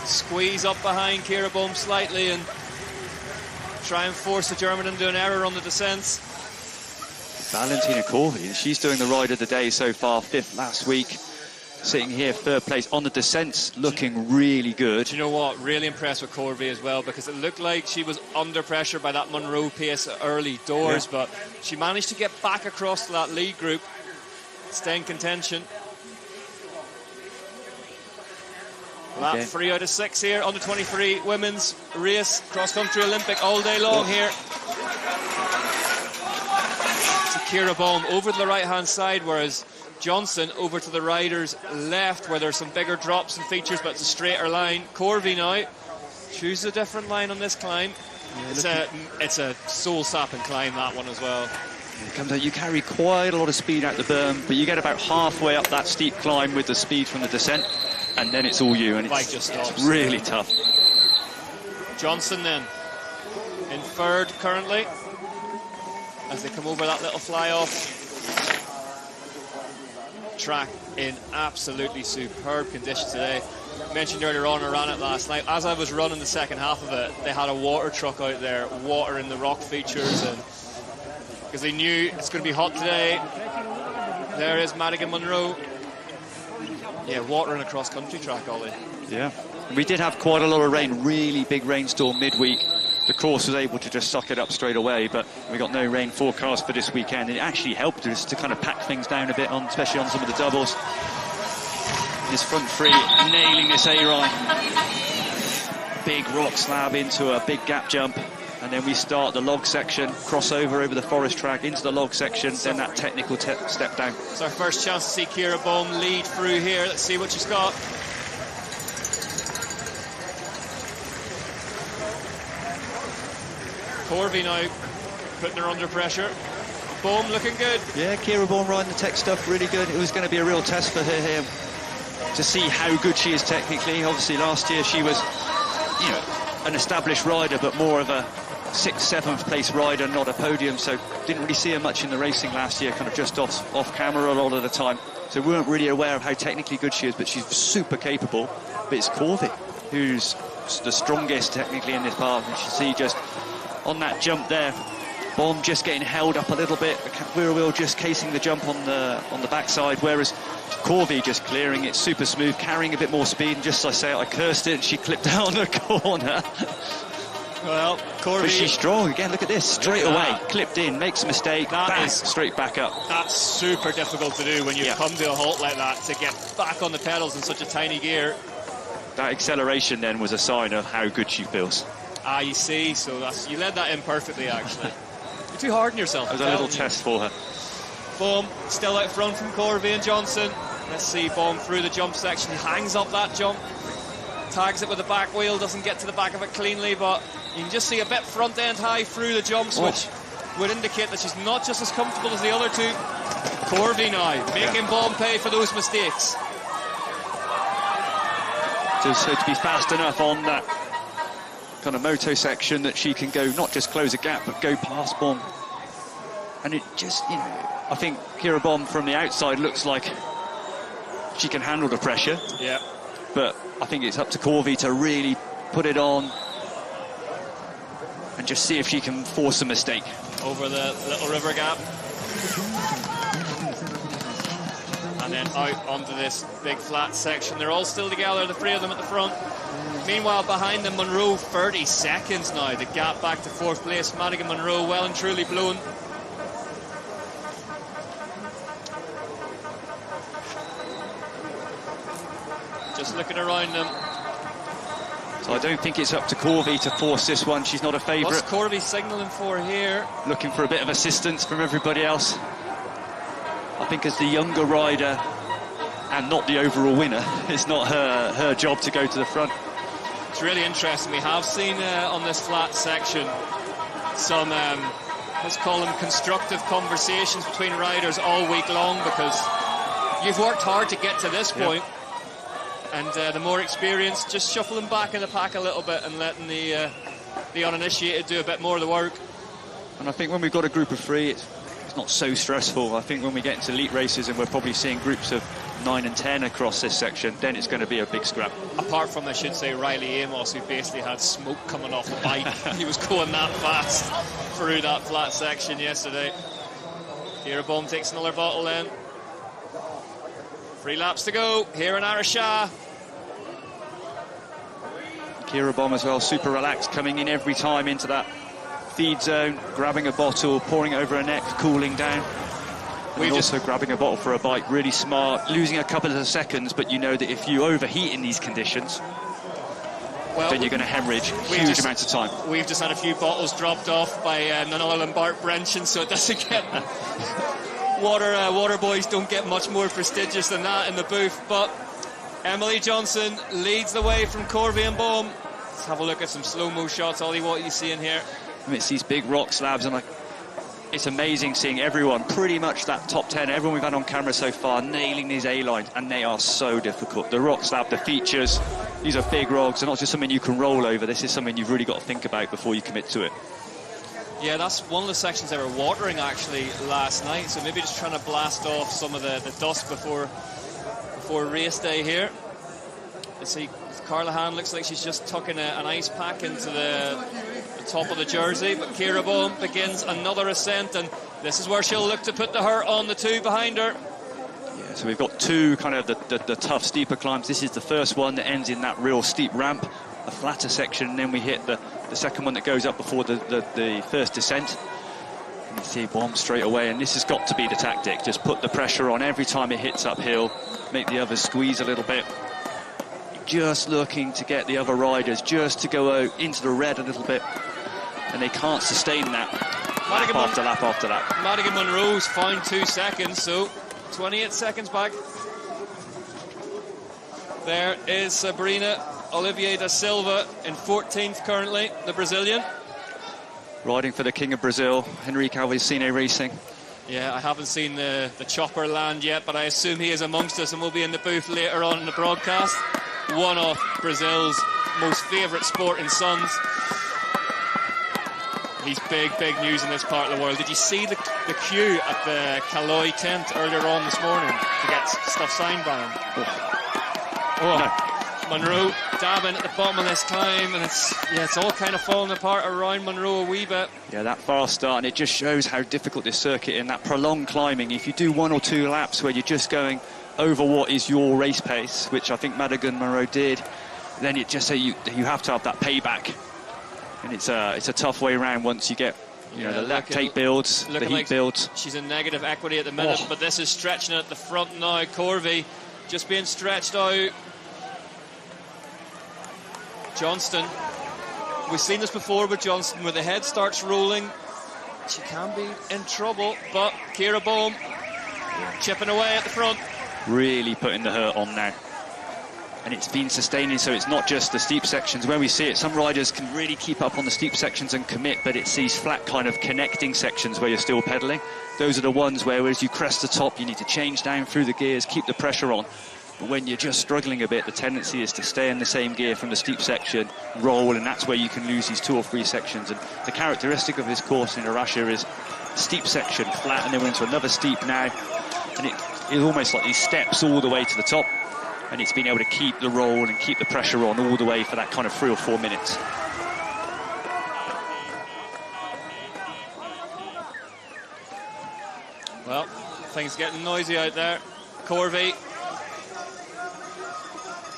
squeeze up behind Kira Bohm slightly and try and force the German into an error on the descents. Valentina Corvi, she's doing the ride of the day so far, 5th last week. Sitting here, 3rd place on the descents, looking really good. Do you know what? Really impressed with Corby as well, because it looked like she was under pressure by that Monroe pace early doors, but she managed to get back across to that lead group, stay in contention. Lap 3 out of 6 here, under 23 women's race, cross-country Olympic all day long here. To Kira Bohm over to the right-hand side, whereas Johnson over to the rider's left, where there's some bigger drops and features, but it's a straighter line. Corby now chooses a different line on this climb. Yeah, it's a soul-sapping climb, that one as well. It comes out, you carry quite a lot of speed out the berm, but you get about halfway up that steep climb with the speed from the descent, and then it's all you, and it's really tough. Johnson then in 3rd currently as they come over that little fly-off. Track in absolutely superb condition today. I mentioned earlier on, I ran it last night. As I was running the second half of it, they had a water truck out there, water in the rock features, and because they knew it's going to be hot today. There is Madigan Monroe. Yeah, water in a cross-country track, Ollie. Yeah, we did have quite a lot of rain, really big rainstorm midweek. The course was able to just suck it up straight away, but we got no rain forecast for this weekend. It actually helped us to kind of pack things down a bit, especially on some of the doubles. This front 3 nailing this A-line. Big rock slab into a big gap jump, and then we start the log section, crossover over the forest track into the log section, then that technical step down. It's our first chance to see Kira Bohm lead through here. Let's see what she's got. Corby now putting her under pressure. Bohm looking good. Yeah, Kira Bohm riding the tech stuff really good. It was going to be a real test for her here to see how good she is technically. Obviously last year she was, you know, an established rider, but more of a 6th, 7th place rider, not a podium, so didn't really see her much in the racing last year, kind of just off camera a lot of the time. So we weren't really aware of how technically good she is, but she's super capable. But it's Corby who's the strongest technically in this part, and you see just on that jump there, Bohm just getting held up a little bit, rear wheel just casing the jump on the backside, whereas Corby just clearing it super smooth, carrying a bit more speed, and just as I say, I cursed it and she clipped down the corner. Well, Corby, but she's strong again. Look at this, straight away, clipped in, makes a mistake, bang, straight back up. That's super difficult to do when you come to a halt like that, to get back on the pedals in such a tiny gear. That acceleration then was a sign of how good she feels. Ah, you see, so you led that in perfectly, actually. You're too hard on yourself. It was a little test for her. Bohm still out front from Corby and Johnson. Let's see Bohm through the jump section. He hangs up that jump, tags it with the back wheel, doesn't get to the back of it cleanly, but you can just see a bit front end high through the jumps, which would indicate that she's not just as comfortable as the other two. Corby now, making Bohm pay for those mistakes. So to be fast enough on that kind of moto section that she can go, not just close a gap, but go past Bohm. And it just, you know, I think Kira Bohm from the outside looks like she can handle the pressure. Yeah. But I think it's up to Corvi to really put it on and just see if she can force a mistake. Over the little river gap. And then out onto this big flat section. They're all still together, the three of them at the front. Meanwhile, behind them, Monroe, 30 seconds now. The gap back to fourth place. Madigan Monroe well and truly blown. Just looking around them. So I don't think it's up to Corvi to force this one. She's not a favourite. What's Corvi signalling for here? Looking for a bit of assistance from everybody else. I think as the younger rider and not the overall winner, it's not her job to go to the front. It's really interesting. We have seen on this flat section some, let's call them constructive conversations between riders all week long, because you've worked hard to get to this point. And the more experienced, just shuffling back in the pack a little bit and letting the uninitiated do a bit more of the work. And I think when we've got a group of three, it's not so stressful. I think when we get into elite races and we're probably seeing groups of 9 and 10 across this section, then it's going to be a big scrap. Apart from, I should say, Riley Amos, who basically had smoke coming off the bike. He was going that fast through that flat section yesterday. Kira Bohm takes another bottle then. 3 laps to go here in Araxa. Kira Bohm as well, super relaxed, coming in every time into that feed zone, grabbing a bottle, pouring it over her neck, cooling down. And also grabbing a bottle for a bike, really smart, losing a couple of seconds, but you know that if you overheat in these conditions, then you're going to hemorrhage huge amounts of time. We've just had a few bottles dropped off by none other than Bart Brenchen, so it doesn't get... Water boys don't get much more prestigious than that in the booth, but Emily Johnson leads the way from Corvi and Bohm. Let's have a look at some slow-mo shots, Ollie. What are you seeing here? I mean, it's these big rock slabs, and it's amazing seeing everyone, pretty much that top 10, everyone we've had on camera so far, nailing these A-lines, and they are so difficult. The rock slab, the features, these are big rocks. They're not just something you can roll over. This is something you've really got to think about before you commit to it. Yeah, that's one of the sections they were watering actually last night, so maybe just trying to blast off some of the dust before race day here. Let's see, Carlahan looks like she's just tucking an ice pack into the top of the jersey, but Kira Bohm begins another ascent, and this is where she'll look to put the hurt on the 2 behind her. Yeah, so we've got 2 kind of the tough, steeper climbs. This is the first one that ends in that real steep ramp, a flatter section, and then we hit the second one that goes up before the first descent. And you see Bohm straight away, and this has got to be the tactic. Just put the pressure on every time it hits uphill, make the others squeeze a little bit. Just looking to get the other riders just to go out into the red a little bit, and they can't sustain that lap after lap after lap. Madigan Monroe's found 2 seconds, so 28 seconds back. There is Sabrina Olivier da Silva in 14th currently, the Brazilian. Riding for the King of Brazil, Henrique Alvicine Racing. Yeah, I haven't seen the chopper land yet, but I assume he is amongst us and will be in the booth later on in the broadcast. One of Brazil's most favourite sporting sons. He's big news in this part of the world. Did you see the queue at the Caloi tent earlier on this morning to get stuff signed by him? No. Monroe dabbing at the bottom of this climb, and it's all kind of falling apart around Monroe a wee bit. Yeah, that fast start, and it just shows how difficult this circuit is, and that prolonged climbing. If you do 1 or 2 laps where you're just going over what is your race pace, which I think Madigan Monroe did, then it just say you have to have that payback, and it's a tough way around once you get the lactate builds, the heat builds. She's in negative equity at the minute, but this is stretching at the front now. Corvi just being stretched out. Johnston, we've seen this before with Johnston, where the head starts rolling, she can be in trouble, but Kira Bohm chipping away at the front. Really putting the hurt on now. And it's been sustaining, so it's not just the steep sections. Where we see it, some riders can really keep up on the steep sections and commit, but it's these flat kind of connecting sections where you're still pedaling. Those are the ones where as you crest the top, you need to change down through the gears, keep the pressure on. But when you're just struggling a bit, the tendency is to stay in the same gear from the steep section, roll, and that's where you can lose these 2 or 3 sections. And the characteristic of his course in Araxa is steep section, flat, and then we're into another steep now. And it is almost like these steps all the way to the top. And it's been able to keep the roll and keep the pressure on all the way for that kind of 3 or 4 minutes. Well, things getting noisy out there. Corvey,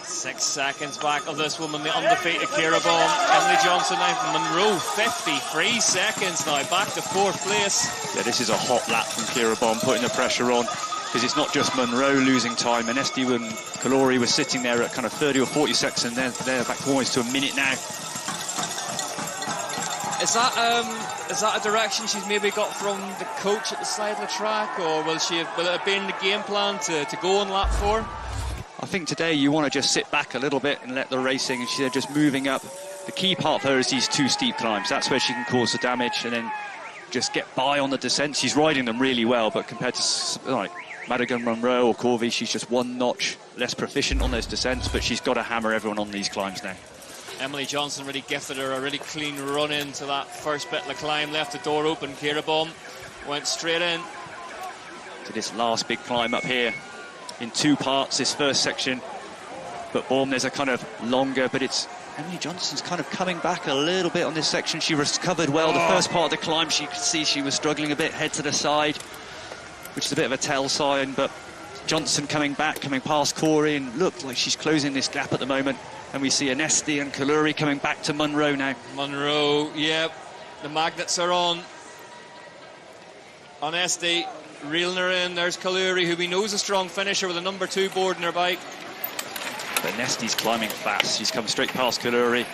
6 seconds back of this woman, the undefeated Ciara Bohm. Emily Johnson now from Monroe, 53 seconds now, back to 4th place. Yeah, this is a hot lap from Ciara Bohm, putting the pressure on, because it's not just Monroe losing time, and Esti and Kalori were sitting there at kind of 30 or 40 seconds, and they're back to almost to a minute now. Is that a direction she's maybe got from the coach at the side of the track, or will it have been the game plan to go on lap 4? I think today you want to just sit back a little bit and let the racing, and she's just moving up. The key part for her is these 2 steep climbs. That's where she can cause the damage and then just get by on the descent. She's riding them really well, but compared to like Madigan, Monroe or Corvey, she's just 1 notch less proficient on those descents, but she's got to hammer everyone on these climbs now. Emily Johnson really gifted her a really clean run into that first bit of the climb, left the door open. Ciara Bohm went straight in. To this last big climb up here in 2 parts, this first section. But Bohm, there's a kind of longer, but it's Emily Johnson's kind of coming back a little bit on this section. She recovered well. The first part of the climb, she could see she was struggling a bit, head to the side, which is a bit of a tell sign, but Johnson coming back, coming past Corey, and looked like she's closing this gap at the moment. And we see Anesti and Kaluri coming back to Monroe now. Monroe, yep, the magnets are on. Anesti reeling her in. There's Kaluri, who we know is a strong finisher with a number 2 board in her bike. But Anesti's climbing fast. She's come straight past Kaluri.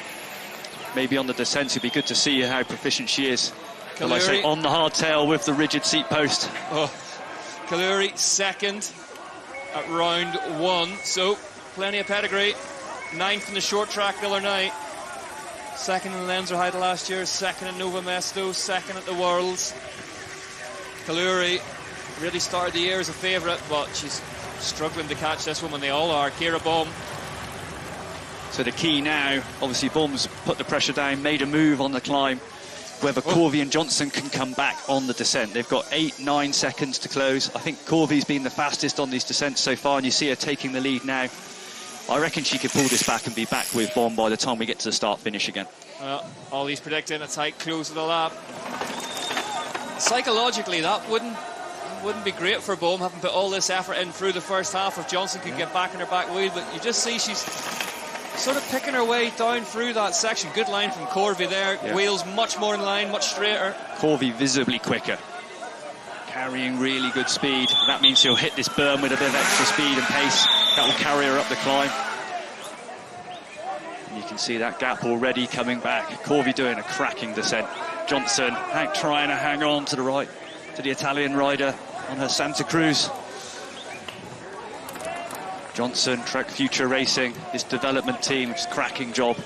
Maybe on the descent, it'd be good to see how proficient she is. Kaluri, like I say, on the hardtail with the rigid seat post. Oh, Kaluri 2nd at round 1, so plenty of pedigree. 9th in the short track the other night. 2nd in the Lenzerheide last year, 2nd in Nova Mesto, 2nd at the Worlds. Kaluri really started the year as a favourite, but she's struggling to catch this woman. They all are. Ciara Bohm. So the key now, obviously Bohm's put the pressure down, made a move on the climb. Whether Corvey and Johnson can come back on the descent. They've got 8-9 seconds to close. I think Corvey's been the fastest on these descents so far, and you see her taking the lead now. I reckon she could pull this back and be back with Bohm by the time we get to the start-finish again. Well, Ollie's predicting a tight close of the lap. Psychologically, that wouldn't be great for Bohm, having put all this effort in through the first half. If Johnson could get back in her back wheel, but you just see she's sort of picking her way down through that section. Good line from Corvey there. Yeah. Wheels much more in line, much straighter. Corvey visibly quicker, carrying really good speed. That means she'll hit this berm with a bit of extra speed and pace. That will carry her up the climb. And you can see that gap already coming back. Corvey doing a cracking descent. Johnson trying to hang on to the right, to the Italian rider on her Santa Cruz. Johnson, Trek Future Racing, this development team, just cracking job.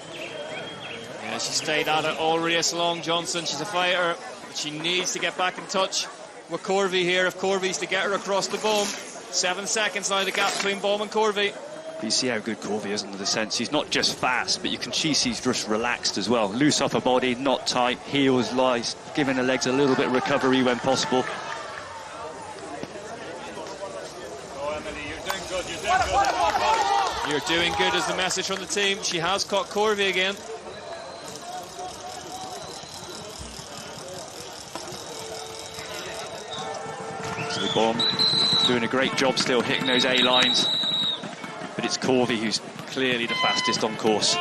Yeah, she stayed at it all race long, Johnson. She's a fighter, but she needs to get back in touch with Corvey here. If Corvey's to get her across the Bohm. 7 seconds now, the gap between Bohm and Corvey. You see how good Corvey is on the descent. She's not just fast, but you can see she's just relaxed as well. Loose upper body, not tight, heels light, giving her legs a little bit of recovery when possible. You're doing good is the message from the team. She has caught Corvey again. So Bohm doing a great job still hitting those A lines, but it's Corvey who's clearly the fastest on course.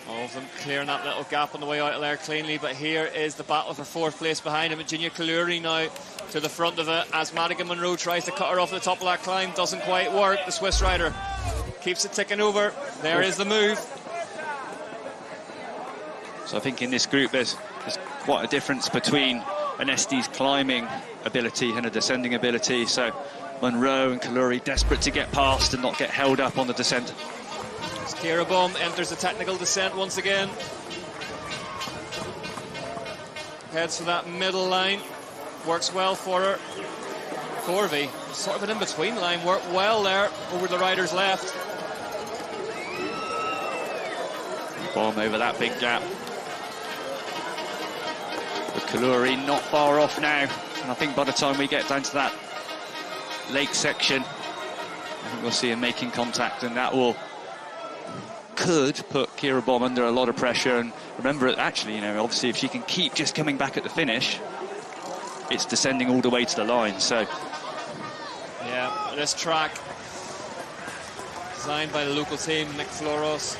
All of them clearing that little gap on the way out of there cleanly, but here is the battle for 4th place behind him. Virginia Kaluri now to the front of it as Madigan Monroe tries to cut her off the top of that climb. Doesn't quite work. The Swiss rider keeps it ticking over. There is the move. So I think in this group there's quite a difference between Anesti's climbing ability and a descending ability. So Monroe and Kaluri desperate to get past and not get held up on the descent. As Ciara Bohm enters the technical descent once again. Heads for that middle line. Works well for her. Corvey, sort of an in-between line, worked well there over the rider's left. Bohm over that big gap. But Kaluri not far off now. And I think by the time we get down to that lake section, I think we'll see him making contact, and that could put Kira Bohm under a lot of pressure. And remember, actually, you know, obviously if she can keep just coming back at the finish, it's descending all the way to the line. So yeah, this track designed by the local team, Nick Floros,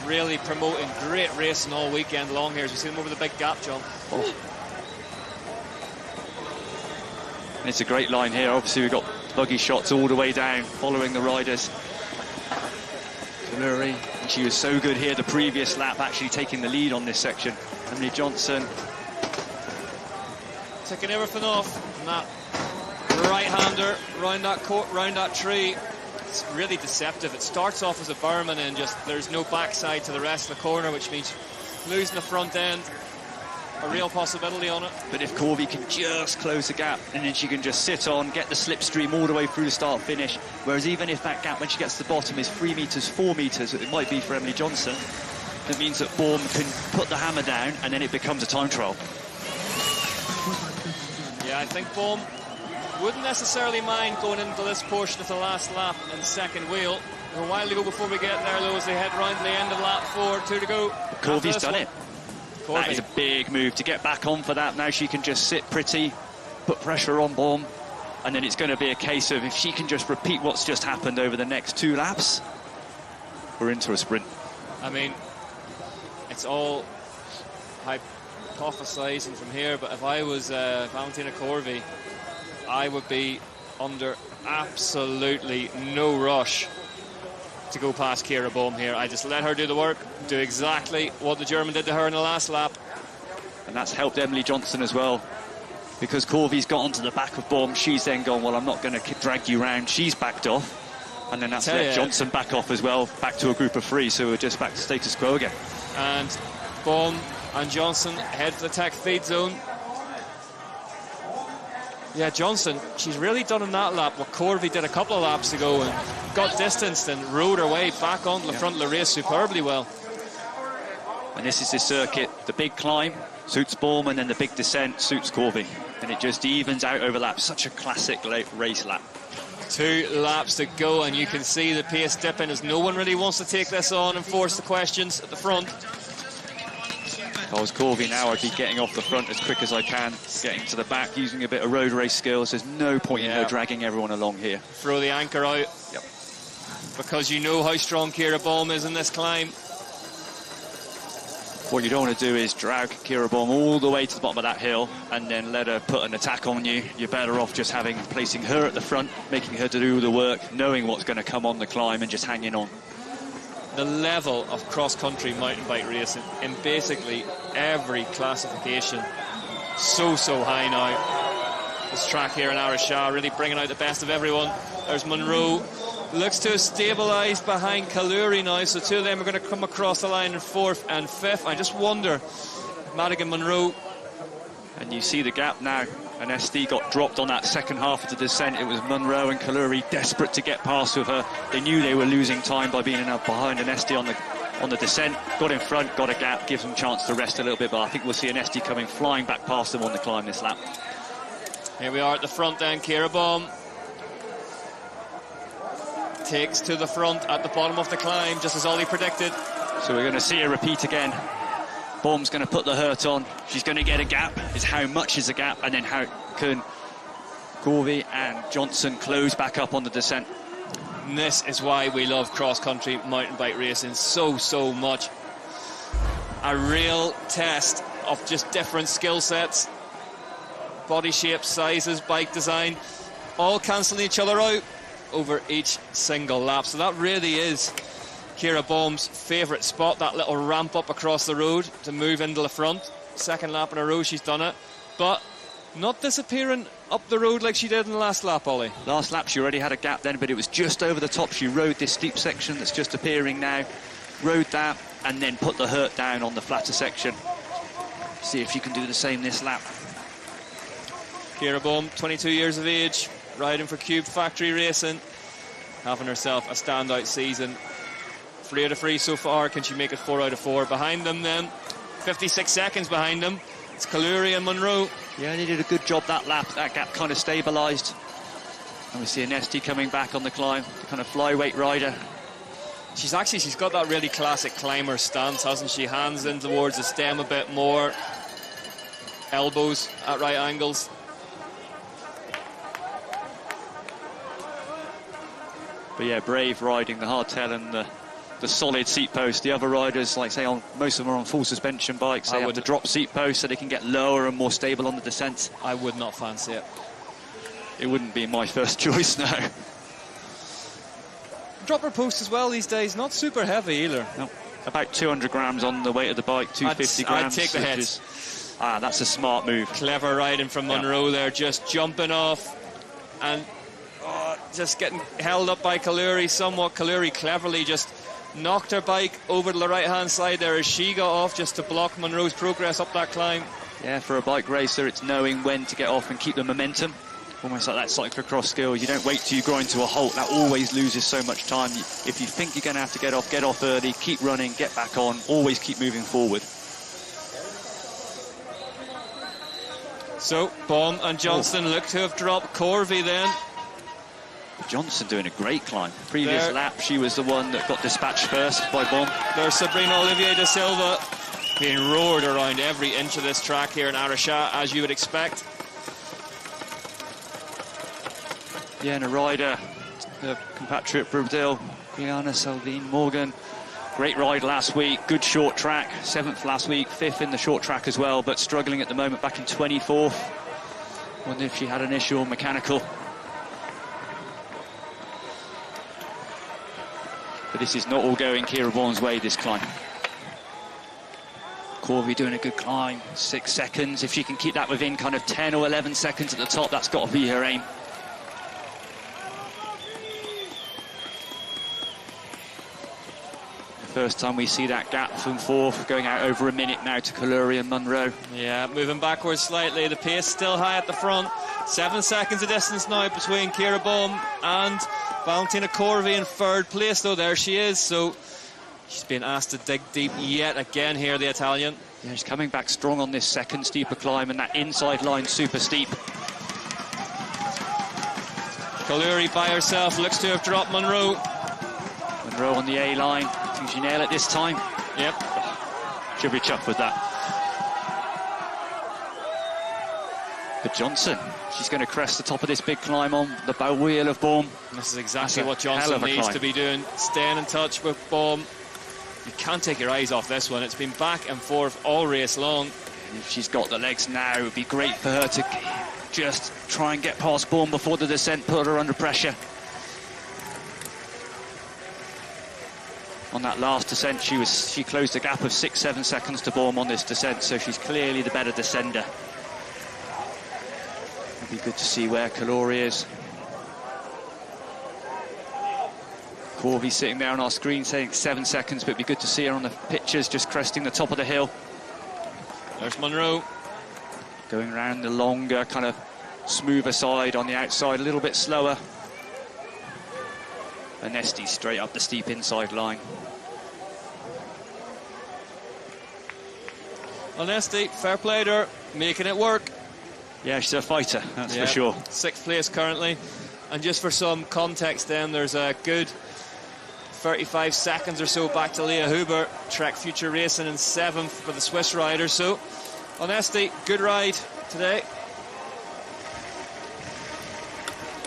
really promoting great racing all weekend long here as we see them over the big gap, John. Oh. And it's a great line here. Obviously we've got buggy shots all the way down following the riders. Kaluri, and she was so good here the previous lap, actually taking the lead on this section. Emily Johnson taking everything off, and that right-hander round that tree. It's really deceptive. It starts off as a berm and then just there's no backside to the rest of the corner, which means losing the front end. A real possibility on it. But if Corvey can just close the gap, and then she can just sit on, get the slipstream all the way through the start finish, whereas even if that gap when she gets to the bottom is 3 meters, 4 meters, it might be for Emily Johnson, that means that Bohm can put the hammer down and then it becomes a time trial. Yeah, I think Bohm wouldn't necessarily mind going into this portion of the last lap and second wheel. A while to go before we get there, though, as they head round to the end of lap 4, 2 to go. Corvey's done it. That is a big move to get back on for that. Now she can just sit pretty, put pressure on Bohm, and then it's going to be a case of if she can just repeat what's just happened over the next 2 laps, we're into a sprint. I mean, it's all hypothesizing from here, but if I was Valentina Corvey, I would be under absolutely no rush to go past Kira Bohm here. I just let her do the work, do exactly what the German did to her in the last lap. And that's helped Emily Johnson as well, because Corvey's got onto the back of Bohm. She's then gone, well, I'm not going to drag you round. She's backed off, and then that's let Johnson back off as well, back to a group of 3, so we're just back to status quo again. And Bohm and Johnson head for the tech feed zone. Yeah, Johnson, she's really done in that lap what Corvey did a couple of laps ago and got distanced and rode her way back onto the front of the race superbly well. And this is the circuit. The big climb suits Bohm, and then the big descent suits Corvey. And it just evens out over laps. Such a classic late race lap. 2 laps to go, and you can see the pace dipping as no one really wants to take this on and force the questions at the front. If I was Corvey now, I'd be getting off the front as quick as I can, getting to the back, using a bit of road race skills. There's no point in her dragging everyone along here. Throw the anchor out. Yep. Because you know how strong Kira Bohm is in this climb. What you don't want to do is drag Kira Bohm all the way to the bottom of that hill and then let her put an attack on you. You're better off just placing her at the front, making her to do the work, knowing what's going to come on the climb and just hanging on. The level of cross-country mountain bike racing in basically every classification so high now. This track here in Araxa really bringing out the best of everyone. There's Monroe, looks to have stabilised behind Kaluri now, so 2 of them are going to come across the line in 4th and 5th. I just wonder if Madigan Monroe, and you see the gap now, and SD got dropped on that second half of the descent. It was Monroe and Kaluri desperate to get past with her. They knew they were losing time by being behind an SD on the descent. Got in front, got a gap, gives them a chance to rest a little bit, but I think we'll see an SD coming flying back past them on the climb this lap. Here we are at the front then. Kira Bohm takes to the front at the bottom of the climb, just as Ollie predicted. So we're going to see a repeat again. Bohm's going to put the hurt on. She's going to get a gap. It's how much is a gap, and then how can Corvey and Johnson close back up on the descent. And this is why we love cross-country mountain bike racing so much. A real test of just different skill sets, body shapes, sizes, bike design, all cancelling each other out over each single lap. So that really is Kira Bohm's favourite spot, that little ramp up across the road to move into the front. 2nd lap in a row she's done it, but not disappearing up the road like she did in the last lap, Ollie. Last lap she already had a gap then, but it was just over the top. She rode this steep section that's just appearing now, rode that, and then put the hurt down on the flatter section. See if she can do the same this lap. Ciara Bohm, 22 years of age, riding for Cube Factory Racing, having herself a standout season. 3 out of 3 so far. Can she make it 4 out of 4? Behind them then, 56 seconds behind them, it's Kaluri and Munro. Yeah, they did a good job that lap. That gap kind of stabilised. And we see Anesti coming back on the climb, the kind of flyweight rider. She's got that really classic climber stance, hasn't she? Hands in towards the stem a bit more, elbows at right angles. But yeah, brave riding, the hardtail and the solid seat post. The other riders, like say, most of them are on full suspension bikes. They have to drop seat post so they can get lower and more stable on the descent. I would not fancy it. It wouldn't be my first choice, no. Dropper post as well these days, not super heavy either. No, about 200 grams on the weight of the bike, 250 grams. I'd take the hits. That's a smart move. Clever riding from Munro there, just jumping off and just getting held up by Kaluri somewhat. Kaluri cleverly just knocked her bike over to the right-hand side there as she got off, just to block Munro's progress up that climb. Yeah, for a bike racer, it's knowing when to get off and keep the momentum. Almost like that cyclocross skill. You don't wait till you grind to a halt. That always loses so much time. If you think you're going to have to get off early, keep running, get back on, always keep moving forward. So, Bohm and Johnston look to have dropped Corvey then. Johnson doing a great climb. Previous lap, she was the one that got dispatched first by Bohm. There's Sabrina Olivier da Silva being roared around every inch of this track here in Araxa, as you would expect. Yeah, and a rider, the compatriot Brazil, Brianna Salvine Morgan. Great ride last week, good short track, 7th last week, 5th in the short track as well, but struggling at the moment, back in 24th. Wonder if she had an issue on mechanical. But this is not all going Ciara Bohm's way, this climb. Corvey doing a good climb, 6 seconds. If she can keep that within kind of 10 or 11 seconds at the top, that's got to be her aim. First time we see that gap from 4th, going out over a minute now to Kaluri and Munro. Yeah, moving backwards slightly. The pace still high at the front. 7 seconds of distance now between Ciara Bohm and Valentina Corvey in 3rd place, though. There she is. So she's been asked to dig deep yet again here, the Italian. Yeah, she's coming back strong on this second steeper climb, and that inside line super steep. Kaluri by herself looks to have dropped Munro. Munro on the A line. Can she nail it this time? Yep. She'll be chuffed with that. But Johnson, she's going to crest the top of this big climb on the bow wheel of Bohm. This is exactly what Johnson needs to be doing. Staying in touch with Bohm. You can't take your eyes off this one. It's been back and forth all race long. And if she's got the legs now, it would be great for her to just try and get past Bohm before the descent, put her under pressure. On that last descent, she closed a gap of 6-7 seconds to Bohm on this descent, so she's clearly the better descender. It'll be good to see where Kaluri is. Corvey sitting there on our screen saying 7 seconds, but it'd be good to see her on the pictures just cresting the top of the hill. There's Munro. Going around the longer, kind of smoother side on the outside, a little bit slower. Anesti straight up the steep inside line. Anesti, fair play to her, making it work. Yeah, she's a fighter, that's for sure. 6th place currently. And just for some context then, there's a good 35 seconds or so back to Leah Huber. Trek Future Racing in 7th for the Swiss rider. So, Anesti, good ride today.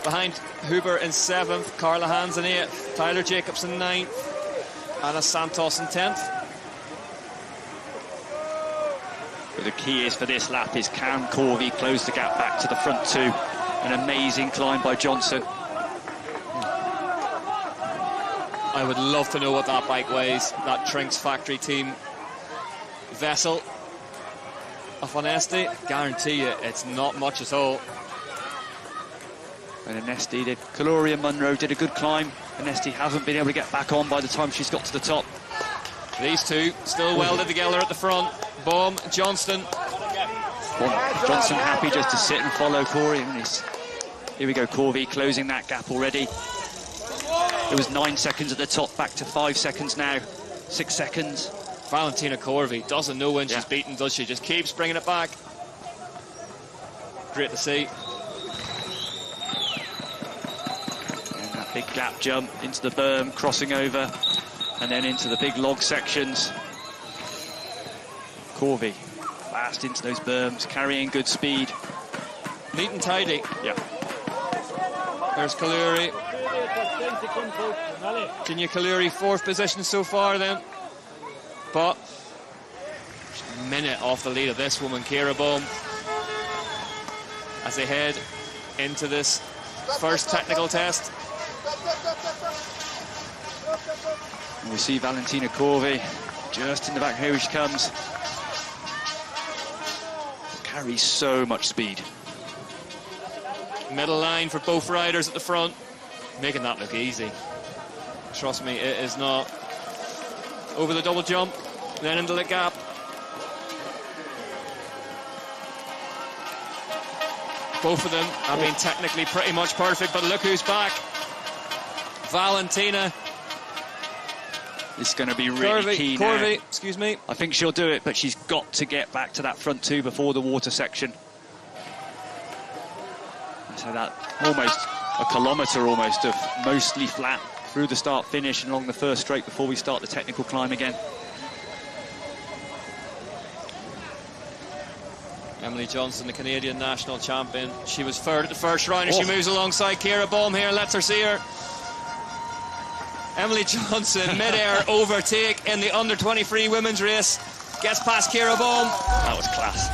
Behind Huber in 7th, Carla Hans in 8th, Tyler Jacobs in 9th, Anna Santos in 10th. But the key is for this lap is can Corvey close the gap back to the front 2? An amazing climb by Johnson. I would love to know what that bike weighs, that Trinks Factory Team vessel of Anesti. Guarantee you it's not much at all. And Anesti did. Kaluri and Munro did a good climb. Anesti hasn't been able to get back on by the time she's got to the top. These two still welded together at the front. Bohm, Johnston. Johnson happy just to sit and follow Corey. Here we go, Corvey closing that gap already. It was 9 seconds at the top, back to 5 seconds now. 6 seconds. Valentina Corvey doesn't know when she's beaten, does she? Just keeps bringing it back. Great to see. And that big gap jump into the berm, crossing over, and then into the big log sections. Corvey fast into those berms, carrying good speed. Neat and tidy. Yeah. There's Kaluri. Ginia Kaluri, 4th position so far then. But a minute off the lead of this woman, Kira Bohm, as they head into this first technical test. And we see Valentina Corvey just in the back. Here she comes. Carries so much speed. Middle line for both riders at the front, making that look easy. Trust me, it is not. Over the double jump, then into the gap. Both of them have been technically pretty much perfect, but look who's back. Valentina. It's going to be really key now. Corvey, excuse me. I think she'll do it, but she's got to get back to that front two before the water section. So that almost a kilometre almost of mostly flat through the start finish and along the first straight before we start the technical climb again. Emily Johnson, the Canadian national champion. She was third at the first round as she moves alongside Kira Bohm here. Let's her see her. Emily Johnson, mid-air overtake in the under-23 women's race. Gets past Kira Bohm. That was class.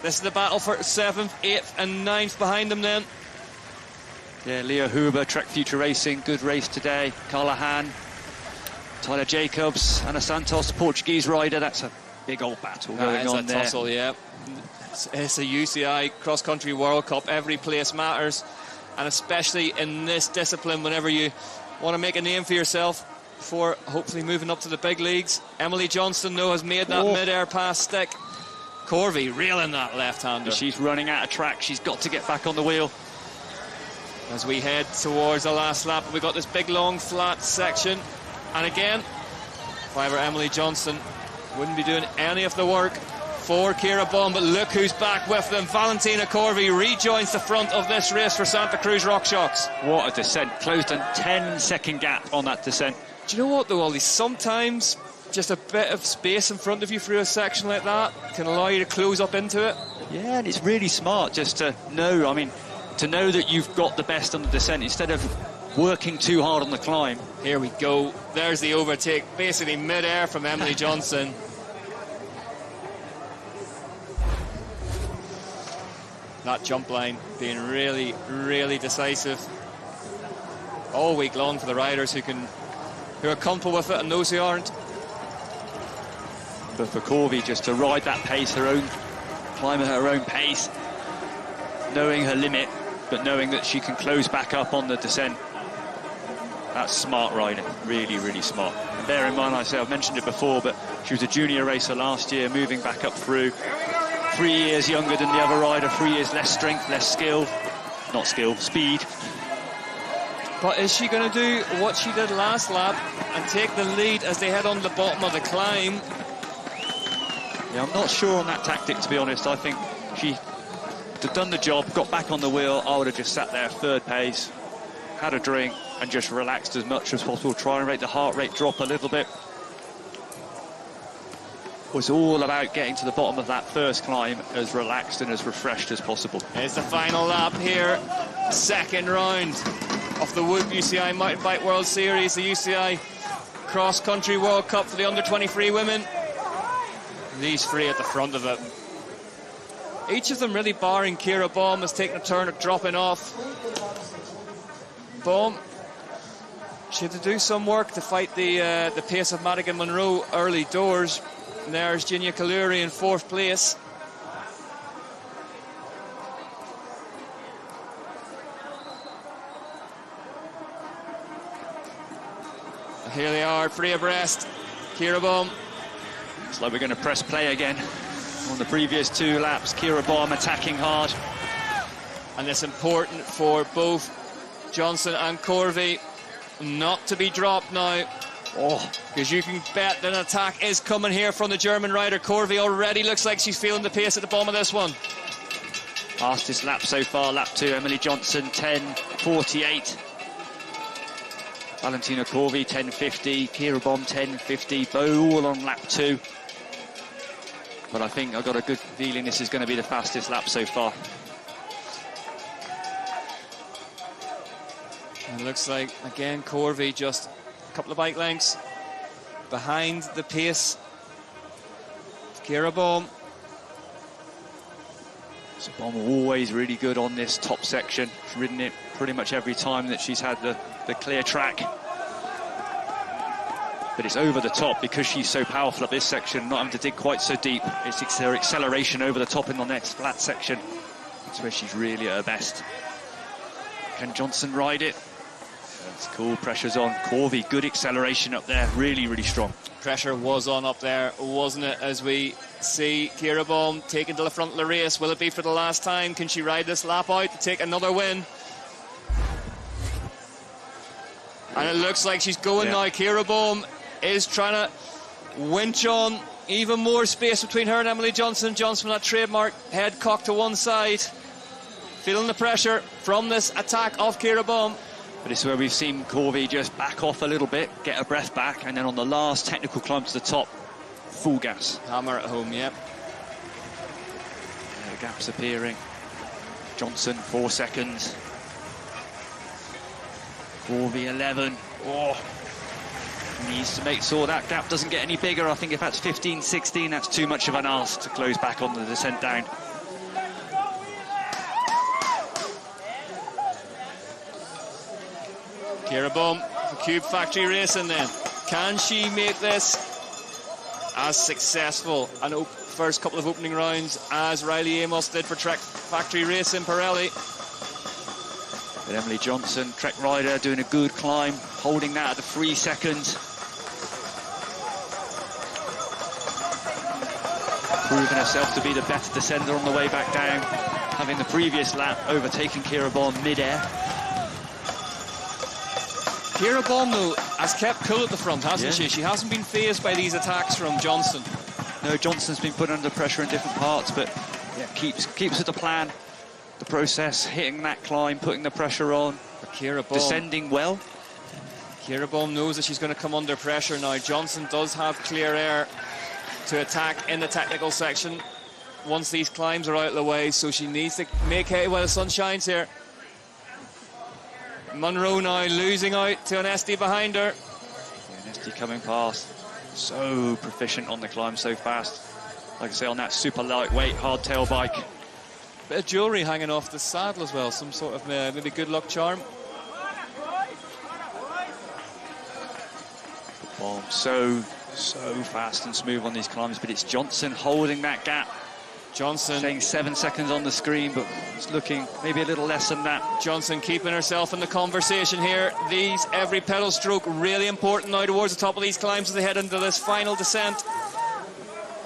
This is the battle for 7th, 8th and 9th behind them then. Yeah, Leah Huber, Trek Future Racing, good race today. Carla Hahn, Tyler Jacobs, Ana Santos, Portuguese rider. That's a big old battle going on there. Tussle, yeah. It's a UCI cross-country World Cup. Every place matters, and especially in this discipline, whenever you want to make a name for yourself before hopefully moving up to the big leagues. Emily Johnston, though, has made that mid-air pass stick. Corvey reeling that left-hander. She's running out of track. She's got to get back on the wheel. As we head towards the last lap, we've got this big, long, flat section. And again, if I were Emily Johnson, wouldn't be doing any of the work for Kira Bohm, but look who's back with them. Valentina Corvey rejoins the front of this race for Santa Cruz RockShox. What a descent. Closed a 10-second gap on that descent. Do you know what, though, Ollie? Sometimes just a bit of space in front of you through a section like that can allow you to close up into it. Yeah, and it's really smart just to know, I mean, to know that you've got the best on the descent instead of working too hard on the climb. Here we go. There's the overtake, basically mid-air from Emily Johnson. That jump line being really, really decisive all week long for the riders who are comfortable with it and those who aren't. But for Corvey just to ride that pace, climb at her own pace, knowing her limit, but knowing that she can close back up on the descent. That's smart riding, really, really smart. And bear in mind, I've mentioned it before, but she was a junior racer last year, moving back up through. 3 years younger than the other rider, 3 years less strength, less skill. Not skill, speed. But is she going to do what she did last lap and take the lead as they head on the bottom of the climb? Yeah, I'm not sure on that tactic, to be honest. I think she had done the job, got back on the wheel. I would have just sat there, third pace, had a drink, and just relaxed as much as possible. Try and make the heart rate drop a little bit. It was all about getting to the bottom of that first climb as relaxed and as refreshed as possible. It's the final lap here. Second round of the Whoop UCI Mountain Bike World Series, the UCI Cross Country World Cup for the under-23 women. These three at the front of it. Each of them really, barring Kira Bohm, has taken a turn at dropping off. Bohm, she had to do some work to fight the pace of Madigan Monroe early doors. And there's Ginia Kaluri in 4th place. Here they are, three abreast. Kira Bohm It's like we're going to press play again. On the previous 2 laps, Kira Bohm attacking hard. And it's important for both Johnson and Corvey not to be dropped now. Oh, because you can bet that an attack is coming here from the German rider. Corvey already looks like she's feeling the pace at the bottom of this one. Fastest lap so far, lap 2, Emily Johnson, 10:48. Valentina Corvey, 10:50. Kira Bohm, 10:50. Both all on lap 2. But I think I've got a good feeling this is going to be the fastest lap so far. It looks like, again, Corvey just a couple of bike lengths behind the pace of Kira Bohm. So Bohm always really good on this top section. She's ridden it pretty much every time that she's had the clear track. But it's over the top because she's so powerful at this section, not having to dig quite so deep. It's her acceleration over the top in the next flat section. That's where she's really at her best. Can Johnson ride it? That's cool, pressure's on. Corvey, good acceleration up there, really, really strong. Pressure was on up there, wasn't it, as we see Kira Bohm taken to the front of the race. Will it be for the last time? Can she ride this lap out to take another win? And it looks like she's going now. Kira Bohm is trying to winch on even more space between her and Emily Johnson. Johnson with that trademark head cocked to one side, feeling the pressure from this attack of Kira Bohm. But it's where we've seen Corvey just back off a little bit, get her breath back, and then on the last technical climb to the top, full gas. Hammer at home, yep. The gap's appearing. Johnson, 4 seconds. Corvey, 11. Oh, needs to make sure that gap doesn't get any bigger. I think if that's 15, 16, that's too much of an ask to close back on the descent down. Kira Bohm for Cube Factory Racing then. Can she make this as successful an first couple of opening rounds as Riley Amos did for Trek Factory Racing Pirelli? But Emily Johnson, Trek rider, doing a good climb, holding that at the 3 seconds. Proving herself to be the better descender on the way back down, having the previous lap overtaken Kira Bohm mid-air. Kira Bohm, though, has kept cool at the front, hasn't she? She hasn't been fazed by these attacks from Johnson. No, Johnson's been put under pressure in different parts, but keeps with the plan, the process, hitting that climb, putting the pressure on. But Kira Bohm, descending well. Kira Bohm knows that she's going to come under pressure now. Johnson does have clear air to attack in the technical section once these climbs are out of the way, so she needs to make hay while the sun shines here. Munro now losing out to an SD behind her. An SD coming past. So proficient on the climb, so fast. Like I say, on that super lightweight hardtail bike. Bit of jewellery hanging off the saddle as well. Some sort of maybe good luck charm. Bohm, so fast and smooth on these climbs, but it's Johnson holding that gap. Johnson saying 7 seconds on the screen, but it's looking maybe a little less than that. Johnson keeping herself in the conversation here. Every pedal stroke really important now towards the top of these climbs as they head into this final descent.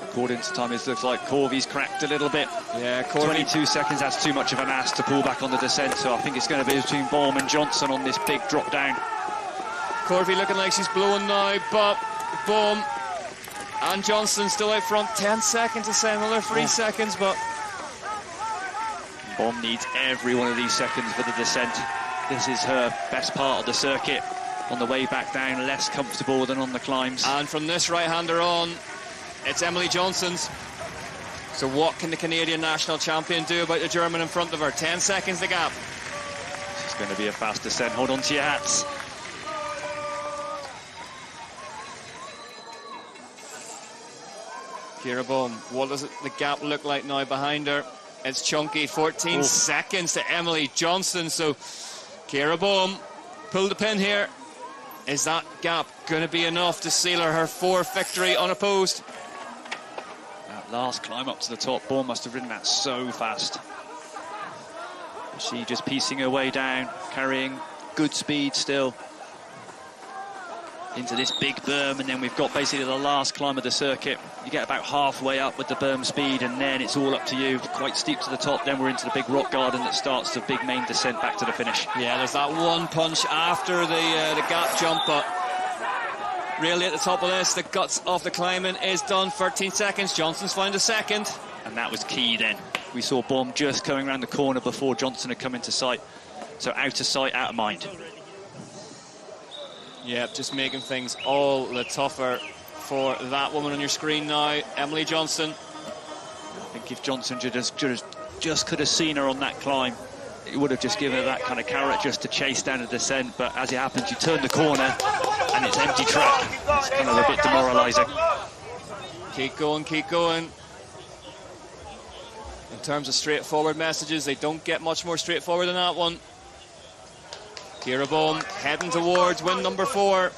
According to time, it looks like Corvey's cracked a little bit. Yeah, Corvey. 22 seconds, that's too much of an ask to pull back on the descent, so I think it's going to be between Bohm and Johnson on this big drop down. Corvey looking like she's blowing now, but Bohm and Johnson still out front. 10 seconds to say, another 3 seconds, but Bohm needs every one of these seconds for the descent. This is her best part of the circuit. On the way back down, less comfortable than on the climbs. And from this right-hander on, it's Emily Johnson's. So what can the Canadian national champion do about the German in front of her? 10 seconds the gap. It's going to be a fast descent. Hold on to your hats. Kira Bohm, what does the gap look like now behind her? It's chunky, 14 seconds to Emily Johnson. So Kira Bohm pulled the pin here. Is that gap going to be enough to seal her fourth victory unopposed? That last climb up to the top, Bohm must have ridden that so fast. She just piecing her way down, carrying good speed still. into this big berm, and then we've got basically the last climb of the circuit. You get about halfway up with the berm speed, and then it's all up to you. Quite steep to the top, then we're into the big rock garden that starts the big main descent back to the finish. Yeah, there's that one punch after the gap jump, but really at the top of this, the guts of the climbing is done. 13 seconds, Johnson's found a second. And that was key then. We saw Bohm just coming around the corner before Johnson had come into sight. So out of sight, out of mind. Yeah, just making things all the tougher for that woman on your screen now, Emily Johnson. I think if Johnson just could have seen her on that climb, it would have just given her that kind of carrot just to chase down the descent. But as it happens, you turn the corner and it's empty track. It's kind of a bit demoralising. Keep going, keep going. In terms of straightforward messages, they don't get much more straightforward than that one. Ciara Bohm heading towards win number 4.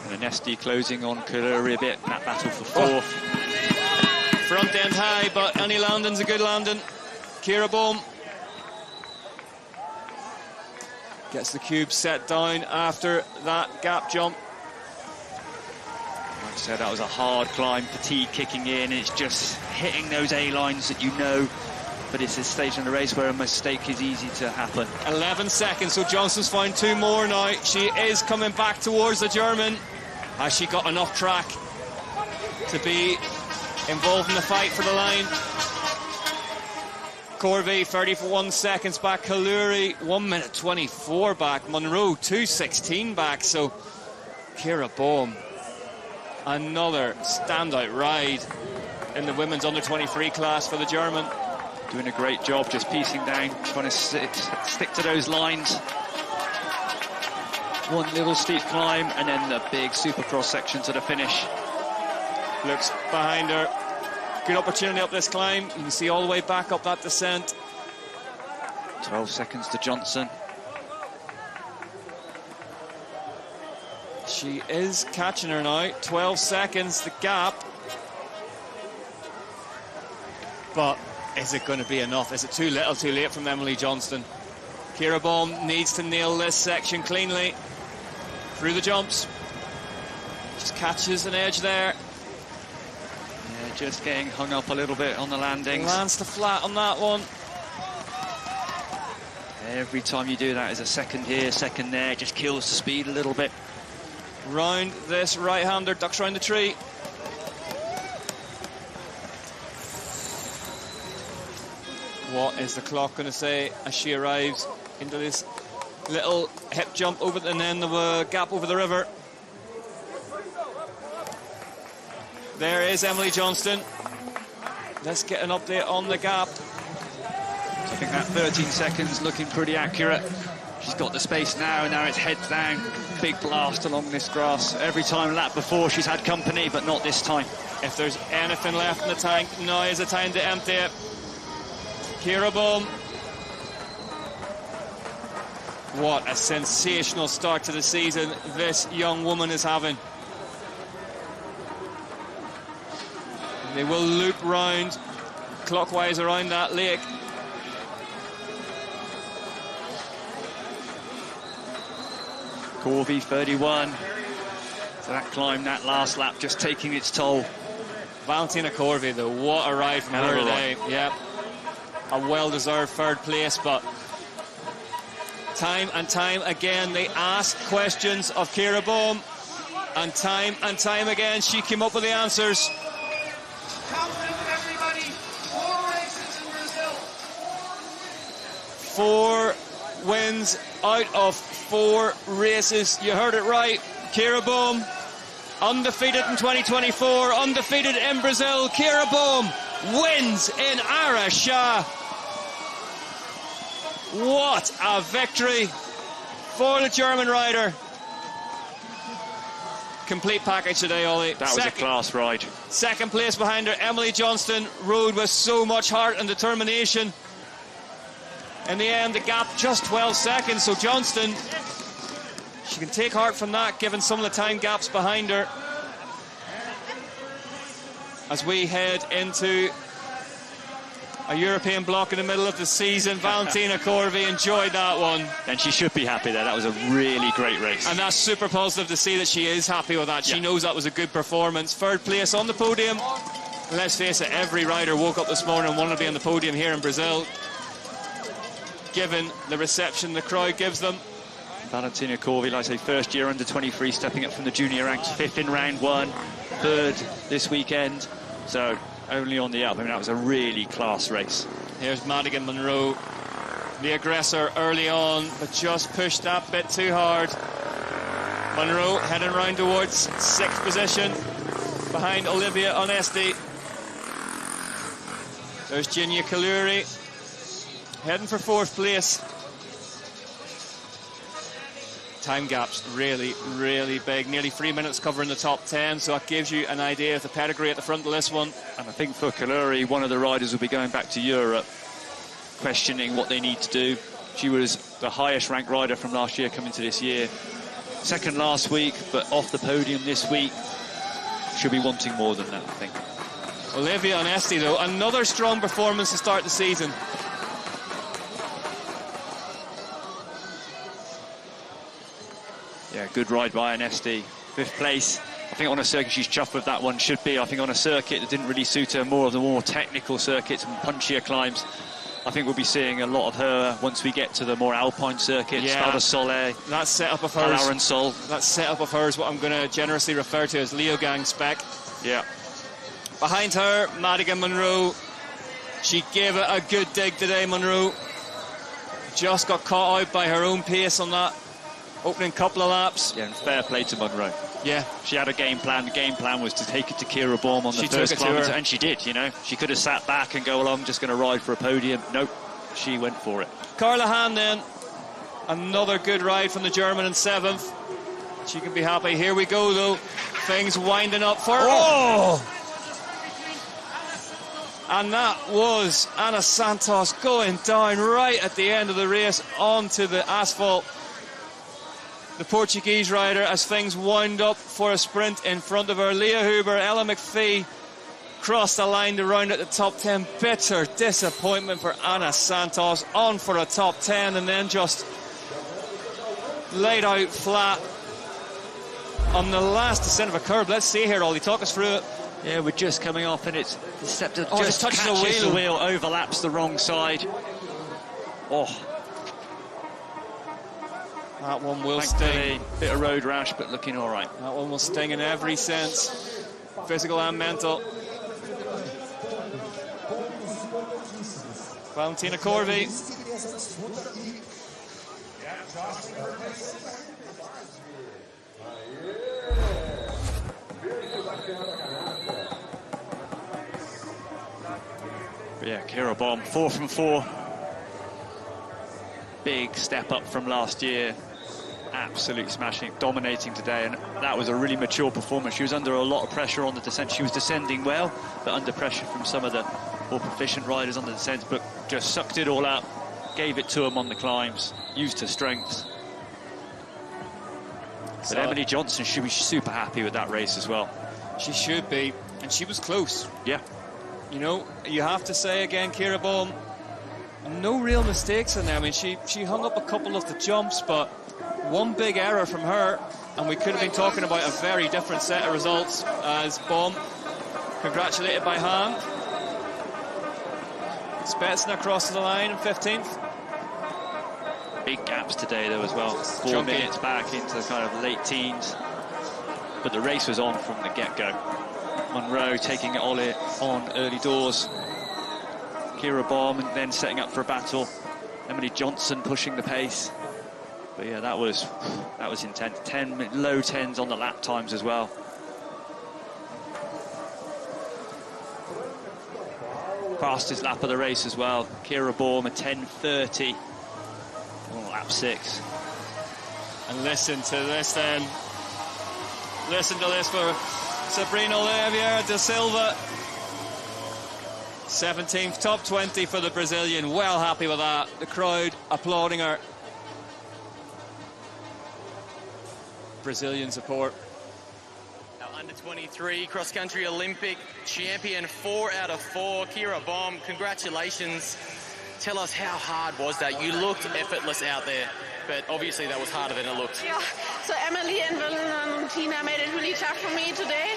And an SD closing on Kaluri a bit in that battle for 4th. Front end high, but any landing's a good landing. Ciara Bohm gets the cube set down after that gap jump. Like I said, that was a hard climb, fatigue kicking in, and it's just hitting those A-lines that you know. But it's a stage in the race where a mistake is easy to happen. 11 seconds, so Johnson's found 2 more now. She is coming back towards the German. Has she got enough track to be involved in the fight for the line? Corvey, 31 seconds back. Kaluri, 1 minute 24 back. Monroe, 2:16 back. So Ciara Bohm, another standout ride in the women's under-23 class for the German. Doing a great job, just piecing down, trying to stick to those lines. One little steep climb, and then the big supercross section to the finish. Looks behind her. Good opportunity up this climb. You can see all the way back up that descent. 12 seconds to Johnson. She is catching her now. 12 seconds, the gap. But is it going to be enough? Is it too little, too late from Emily Johnston? Ciara Bohm needs to nail this section cleanly. Through the jumps. Just catches an edge there. Yeah, just getting hung up a little bit on the landings. Lands to flat on that one. Every time you do that, is a second here, second there. It just kills the speed a little bit. Round this right-hander, ducks round the tree. What is the clock going to say as she arrives into this little hip jump over and then the gap over the river? There is Emily Johnston. Let's get an update on the gap. I think that 13 seconds looking pretty accurate. She's got the space now, and now it's heads down. Big blast along this grass. Every time lap before she's had company, but not this time. If there's anything left in the tank, now is the time to empty it. Ciara Bohm. What a sensational start to the season this young woman is having. They will loop round clockwise around that lake. Corvey, 31. So that climb, that last lap, just taking its toll. Valentina Corvey, though, what a ride from her today. Yep. A well-deserved 3rd place, but time and time again they asked questions of Ciara Bohm, and time again she came up with the answers. Everybody, 4 races in Brazil. 4 wins out of 4 races. You heard it right. Ciara Bohm, undefeated in 2024, undefeated in Brazil. Ciara Bohm wins in Araxa. What a victory for the German rider. Complete package today, Ollie. That was a class ride. 2nd place behind her, Emily Johnston, rode with so much heart and determination. In the end, the gap just 12 seconds, so Johnston, she can take heart from that, given some of the time gaps behind her. As we head into A European block in the middle of the season. Valentina Corvi enjoyed that one. And she should be happy there. That was a really great race. And that's super positive to see that she is happy with that. She knows that was a good performance. Third place on the podium. And let's face it, every rider woke up this morning and wanted to be on the podium here in Brazil, given the reception the crowd gives them. Valentina Corvi, like I say, first year under 23, stepping up from the junior ranks, 5th in round 1, 3rd this weekend. So only on the up. I mean, that was a really class race. Here's Madigan Monroe, the aggressor early on, but just pushed that bit too hard. Monroe heading round towards 6th position, behind Olivia Onesti. There's Ginia Kaluri, heading for 4th place. Time gaps really, really big. Nearly 3 minutes covering the top 10, so that gives you an idea of the pedigree at the front of this one. And I think for Kaluri, one of the riders will be going back to Europe, questioning what they need to do. She was the highest ranked rider from last year coming to this year. 2nd last week, but off the podium this week. She'll be wanting more than that, I think. Olivia Onesti, though, another strong performance to start the season. Yeah, good ride by Onesti. 5th place. I think on a circuit she's chuffed with that one, should be. I think on a circuit that didn't really suit her, more of the more technical circuits and punchier climbs. I think we'll be seeing a lot of her once we get to the more alpine circuits. Yeah, Val Sole, that setup of hers. Aronsol. That setup of hers, what I'm going to generously refer to as Leogang spec. Yeah. Behind her, Madigan Monroe. She gave it a good dig today, Monroe. Just got caught out by her own pace on that opening couple of laps. Yeah, and fair play to Monroe. Yeah. She had a game plan. The game plan was to take it to Kira Bohm on the first kilometre, and she did, you know. She could have sat back and go along, just going to ride for a podium. Nope, she went for it. Carla Hahn then, another good ride from the German in 7th. She can be happy. Here we go, though. Things winding up for her. Oh! And that was Ana Santos going down right at the end of the race onto the asphalt. The Portuguese rider, as things wound up for a sprint in front of her. Leah Huber, Ella McPhee crossed the line to round at the top 10. Bitter disappointment for Ana Santos, on for a top 10 and then just laid out flat on the last descent of a curve. Let's see here, Ollie, talk us through it. Yeah, we're just coming off and it's the scepter just touches the wheel, overlaps the wrong side. Oh. That one will sting. Bit of road rash, but looking all right. That one will sting in every sense, physical and mental. Valentina Corvi. But yeah, Kira Bohm, 4 from 4. Big step up from last year. Absolute smashing, dominating today, and that was a really mature performance. She was under a lot of pressure on the descent. She was descending well, but under pressure from some of the more proficient riders on the descent, but just sucked it all up, gave it to them on the climbs, used her strength. But Emily Johnson should be super happy with that race as well. She should be, and she was close. Yeah. You know, you have to say again, Kira Bohm, no real mistakes in there. I mean, she hung up a couple of the jumps, but one big error from her, and we could have been talking about a very different set of results, as Bohm, congratulated by Hahn. Spetsna crosses the line in 15th. Big gaps today, though, as well. 4 Chunky. minutes back into the kind of late teens. But the race was on from the get-go. Monroe taking it all on early doors. Kira Bohm and then setting up for a battle. Emily Johnson pushing the pace. But yeah, that was intense. Low 10s on the lap times as well. Fastest lap of the race as well. Kira Bohm a 10:30 on lap 6. And listen to this then. Listen to this for Sabrina Oliveira da Silva. 17th, top 20 for the Brazilian. Well happy with that. The crowd applauding her. Brazilian support. Now Under-23 cross-country Olympic champion, 4 out of 4. Kira Bohm, congratulations. Tell us, how hard was that? You looked effortless out there, but obviously that was harder than it looked. Yeah, so Emily and Valentina made it really tough for me today.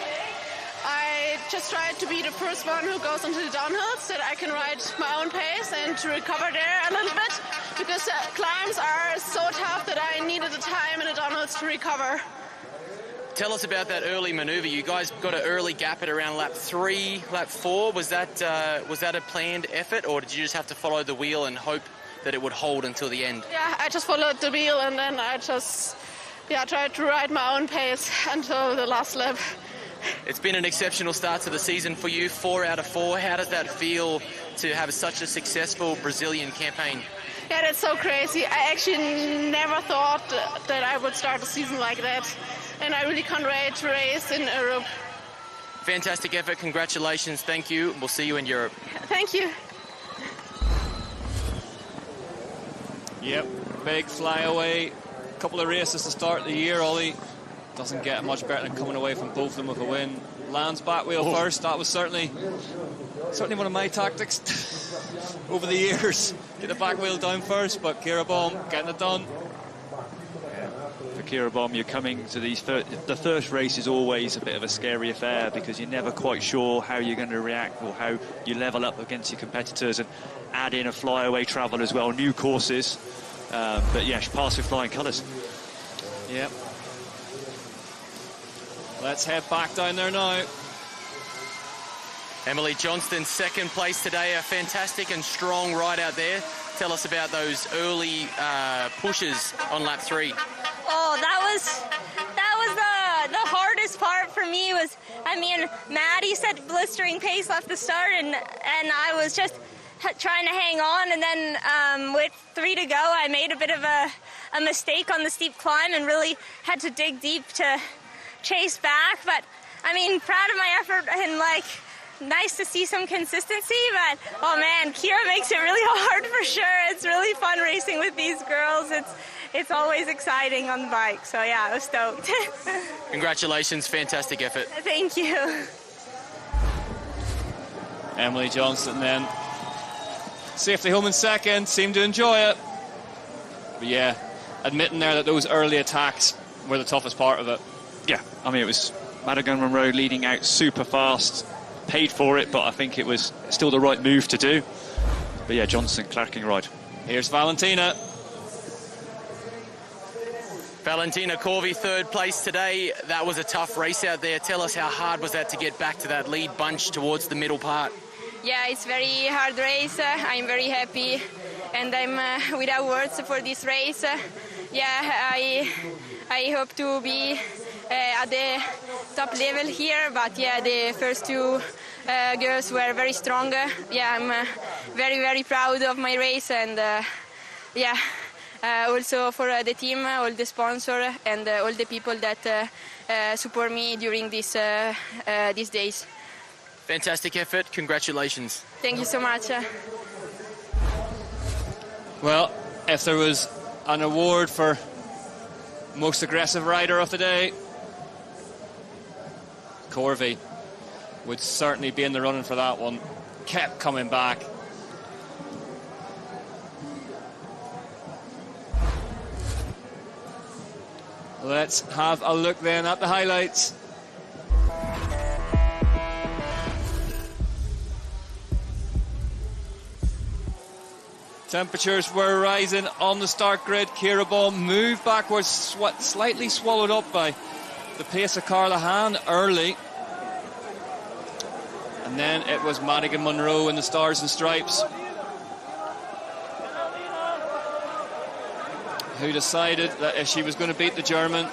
I just tried to be the first one who goes onto the downhills, so that I can ride my own pace and to recover there a little bit, because climbs are so tough that I needed the time in the downhills to recover. Tell us about that early maneuver. You guys got an early gap at around lap 3, lap 4. Was that a planned effort, or did you just have to follow the wheel and hope that it would hold until the end? Yeah, I just followed the wheel and then I just tried to ride my own pace until the last lap. It's been an exceptional start to the season for you, 4 out of 4. How does that feel to have such a successful Brazilian campaign? Yeah, that's so crazy. I actually never thought that I would start a season like that. And I really can't wait to race in Europe. Fantastic effort. Congratulations. Thank you. We'll see you in Europe. Thank you. Yep, big flyaway. Couple of races to start the year. Ollie doesn't get much better than coming away from both of them with a win. Lands back wheel first. That was certainly one of my tactics over the years. Get the back wheel down first, but Kira Bohm getting it done. For Kira Bohm, you're coming to these the first race is always a bit of a scary affair, because you're never quite sure how you're going to react or how you level up against your competitors, and add in a flyaway travel as well, new courses. But yeah, she passed with flying colours. Yep. Let's head back down there now. Emily Johnston, second place today. A fantastic and strong ride out there. Tell us about those early pushes on lap 3. Oh, that was the hardest part for me. Was, I mean, Maddie set blistering pace off the start, and I was just trying to hang on, and then with 3 to go, I made a bit of a mistake on the steep climb and really had to dig deep to chase back. But I mean, proud of my effort, and like, nice to see some consistency. But oh man, Kira makes it really hard for sure. It's really fun racing with these girls. It's always exciting on the bike. So yeah, I was stoked. Congratulations, fantastic effort. Thank you. Emily Johnston then. Safely home in second, seemed to enjoy it. But yeah, admitting there that those early attacks were the toughest part of it. Yeah, I mean, it was Madigan Monroe leading out super fast, paid for it, but I think it was still the right move to do. But yeah, Johnson, clacking ride. Here's Valentina. Valentina Corvi, third place today. That was a tough race out there. Tell us, how hard was that to get back to that lead bunch towards the middle part? Yeah, it's very hard race. I'm very happy, and I'm without words for this race. Yeah, I hope to be at the top level here, but yeah, the first 2 girls were very strong. Yeah, I'm very, very proud of my race, and yeah, also for the team, all the sponsors, and all the people that support me during these days. Fantastic effort. Congratulations. Thank you so much. Well, if there was an award for most aggressive rider of the day, Corvi would certainly be in the running for that one. Kept coming back. Let's have a look then at the highlights. Temperatures were rising on the start grid. Kira Bohm moved backwards, slightly swallowed up by the pace of Carla Hahn early. And then it was Madigan Monroe in the Stars and Stripes who decided that if she was going to beat the German,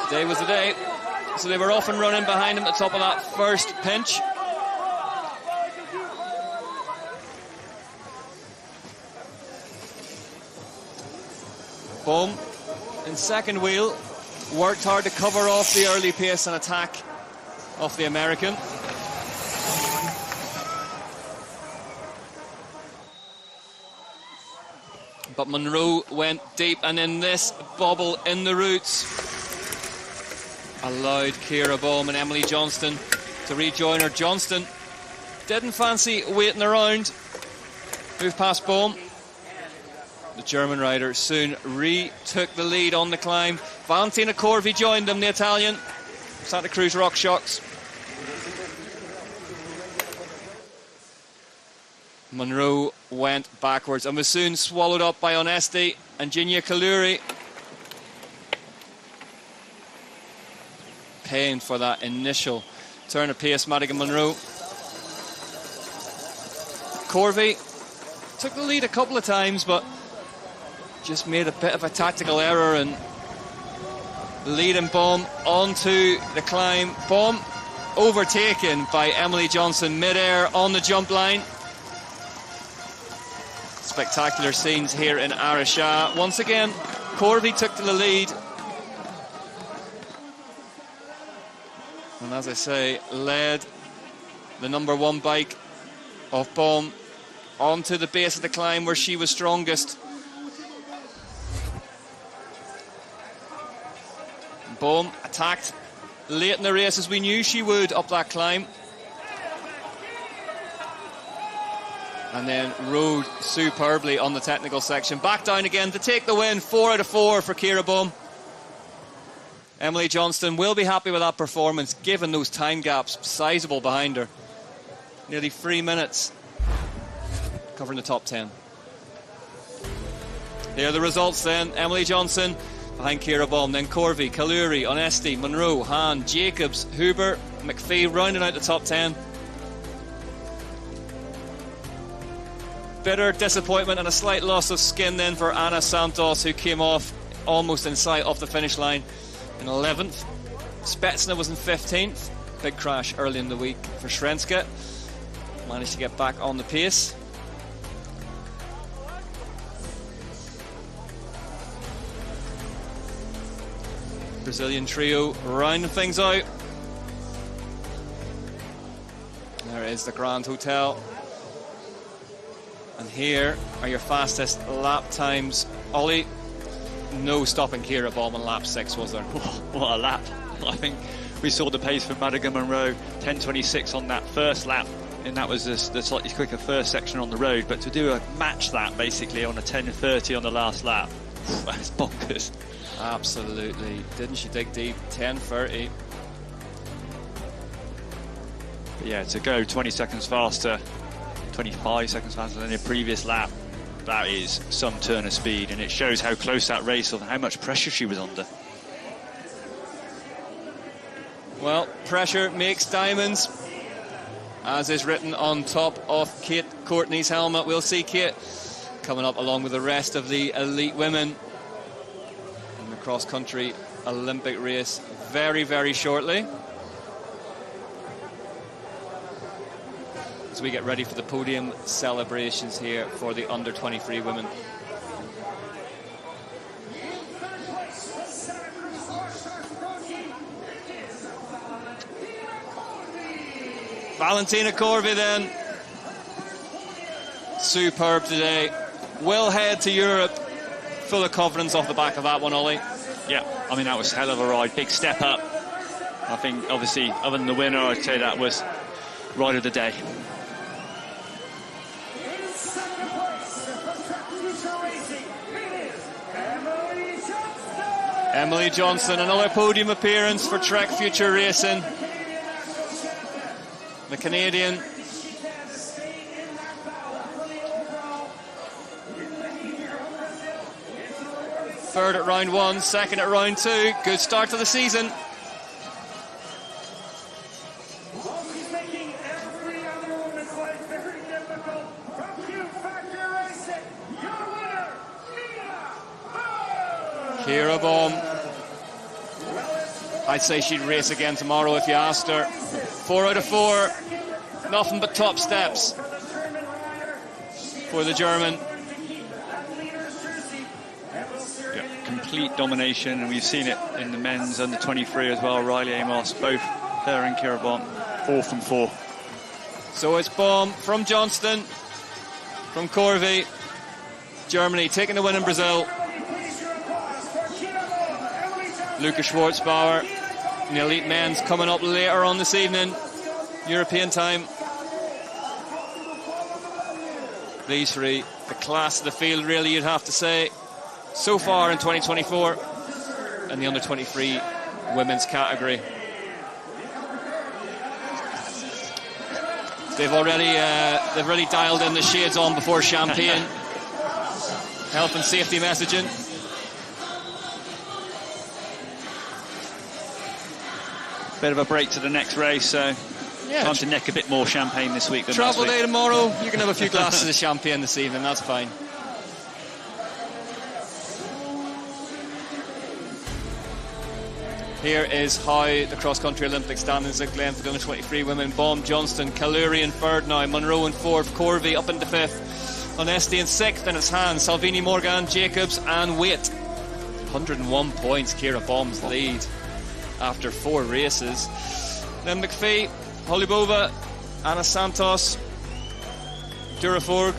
today was the day. So they were off and running behind him at the top of that first pinch. Bohm in second wheel worked hard to cover off the early pace and attack of the American. But Monroe went deep, and in this bobble in the roots, allowed Kira Bohm and Emily Johnston to rejoin her. Johnston didn't fancy waiting around. Moved past Bohm. The German rider soon retook the lead on the climb. Valentina Corvi joined them, the Italian. Santa Cruz Rock Shocks. Monroe went backwards and was soon swallowed up by Onesti and Ginia Kaluri. Paying for that initial turn of pace, Madigan Monroe. Corvi took the lead a couple of times, but just made a bit of a tactical error and leading Bohm onto the climb. Bohm overtaken by Emily Johnson mid-air on the jump line. Spectacular scenes here in Araxa. Once again, Corvi took to the lead. And as I say, led the number one bike of Bohm onto the base of the climb where she was strongest. Bohm attacked late in the race, as we knew she would, up that climb. And then rode superbly on the technical section. Back down again to take the win. 4 out of 4 for Kira Bohm. Emily Johnston will be happy with that performance, given those time gaps sizable behind her. Nearly 3 minutes covering the top 10. Here are the results then. Emily Johnson behind Kira Bohm, then Corvi, Kaluri, Onesti, Monroe, Hahn, Jacobs, Huber, McPhee rounding out the top 10. Bitter disappointment and a slight loss of skin then for Ana Santos, who came off almost in sight off the finish line in 11th. Spetsna was in 15th. Big crash early in the week for Srenska. Managed to get back on the pace. Brazilian trio rounding things out. There is the Grand Hotel. And here are your fastest lap times. Ollie, no stopping Kira Bohm on lap 6, was there? What a lap. I think we saw the pace for Madigan Monroe, 10:26 on that first lap, and that was the slightly quicker first section on the road, but to match that basically on a 10:30 on the last lap, that's bonkers. Absolutely. Didn't she dig deep? 10:30. Yeah, to go 20 seconds faster, 25 seconds faster than the previous lap, that is some turn of speed, and it shows how close that race was and how much pressure she was under. Well, pressure makes diamonds, as is written on top of Kate Courtney's helmet. We'll see Kate coming up along with the rest of the elite women in the cross-country Olympic race very, very shortly, as we get ready for the podium celebrations here for the under-23 women. Valentina Corvi then, superb today. Will head to Europe, full of confidence off the back of that one, Ollie. Yeah, I mean, that was a hell of a ride, big step up. I think, obviously, other than the winner, I'd say that was ride of the day. Emily Johnson, another podium appearance for Trek Future Racing. The Canadian. Third at round 1, second at round 2. Good start to the season. Kira Bohm. I'd say she'd race again tomorrow if you asked her. 4 out of 4. Nothing but top steps for the German. Yeah, complete domination, and we've seen it in the men's under 23 as well. Riley Amos, both her and Kira Bohm, 4 from 4. So it's Bohm from Johnston, from Corvi. Germany taking the win in Brazil. Luca Schwarzbauer And the elite men's coming up later on this evening, European time. These three, the class of the field, really, you'd have to say, so far in 2024, and the under-23 women's category. They've already dialed in the shades on before champagne. Health and safety messaging. Bit of a break to the next race, so time to neck a bit more champagne this week than Travel last week. day tomorrow, you can have a few glasses of champagne this evening, that's fine. Here is how the cross-country Olympic standings look then for the under-23 women. Bohm, Johnston, Kaluri in third now, Monroe in fourth, Corvey up into fifth, Onesti in sixth, in its hands, Salvini, Morgan, Jacobs and Waite. 101 points, Ciara Bohm's lead after 4 races. Then McPhee, Holubova, Anna Santos, Duraforg,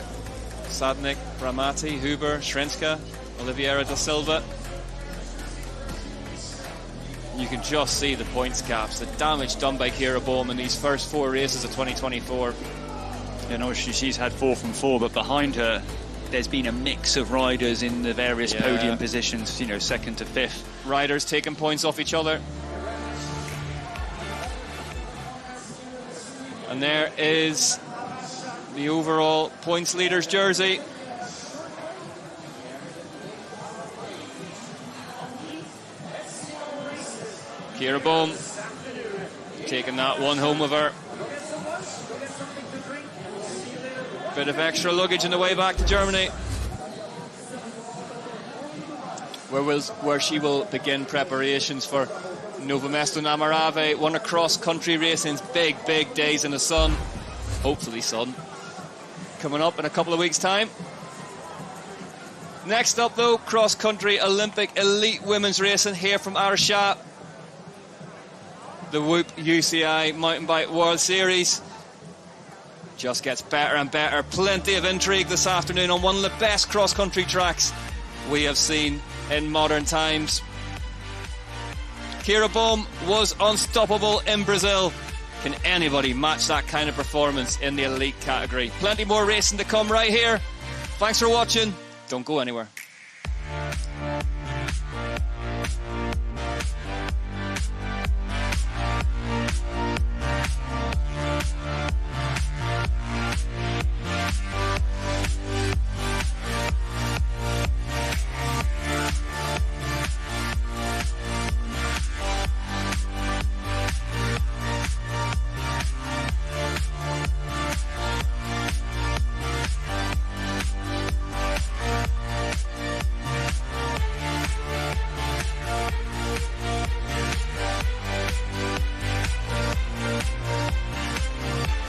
Sadnik, Bramati, Huber, Shrenska, Oliveira da Silva. You can just see the points caps, the damage done by Ciara Bohm in these first 4 races of 2024. And obviously she's had 4 from 4, but behind her there's been a mix of riders in the various podium positions, you know, 2nd to 5th. Riders taking points off each other. And there is the overall points leader's jersey. Ciara Bohm taking that one home with her. Bit of extra luggage on the way back to Germany, where she will begin preparations for Novo Mesto na Morave, one of cross-country racing's big days in the sun. Hopefully sun. Coming up in a couple of weeks' time. Next up, though, cross-country Olympic elite women's racing here from Araxa. The Whoop UCI Mountain Bike World Series just gets better and better. Plenty of intrigue this afternoon on one of the best cross-country tracks we have seen in modern times. Ciara Bohm was unstoppable in Brazil. Can anybody match that kind of performance in the elite category? Plenty more racing to come right here. Thanks for watching. Don't go anywhere.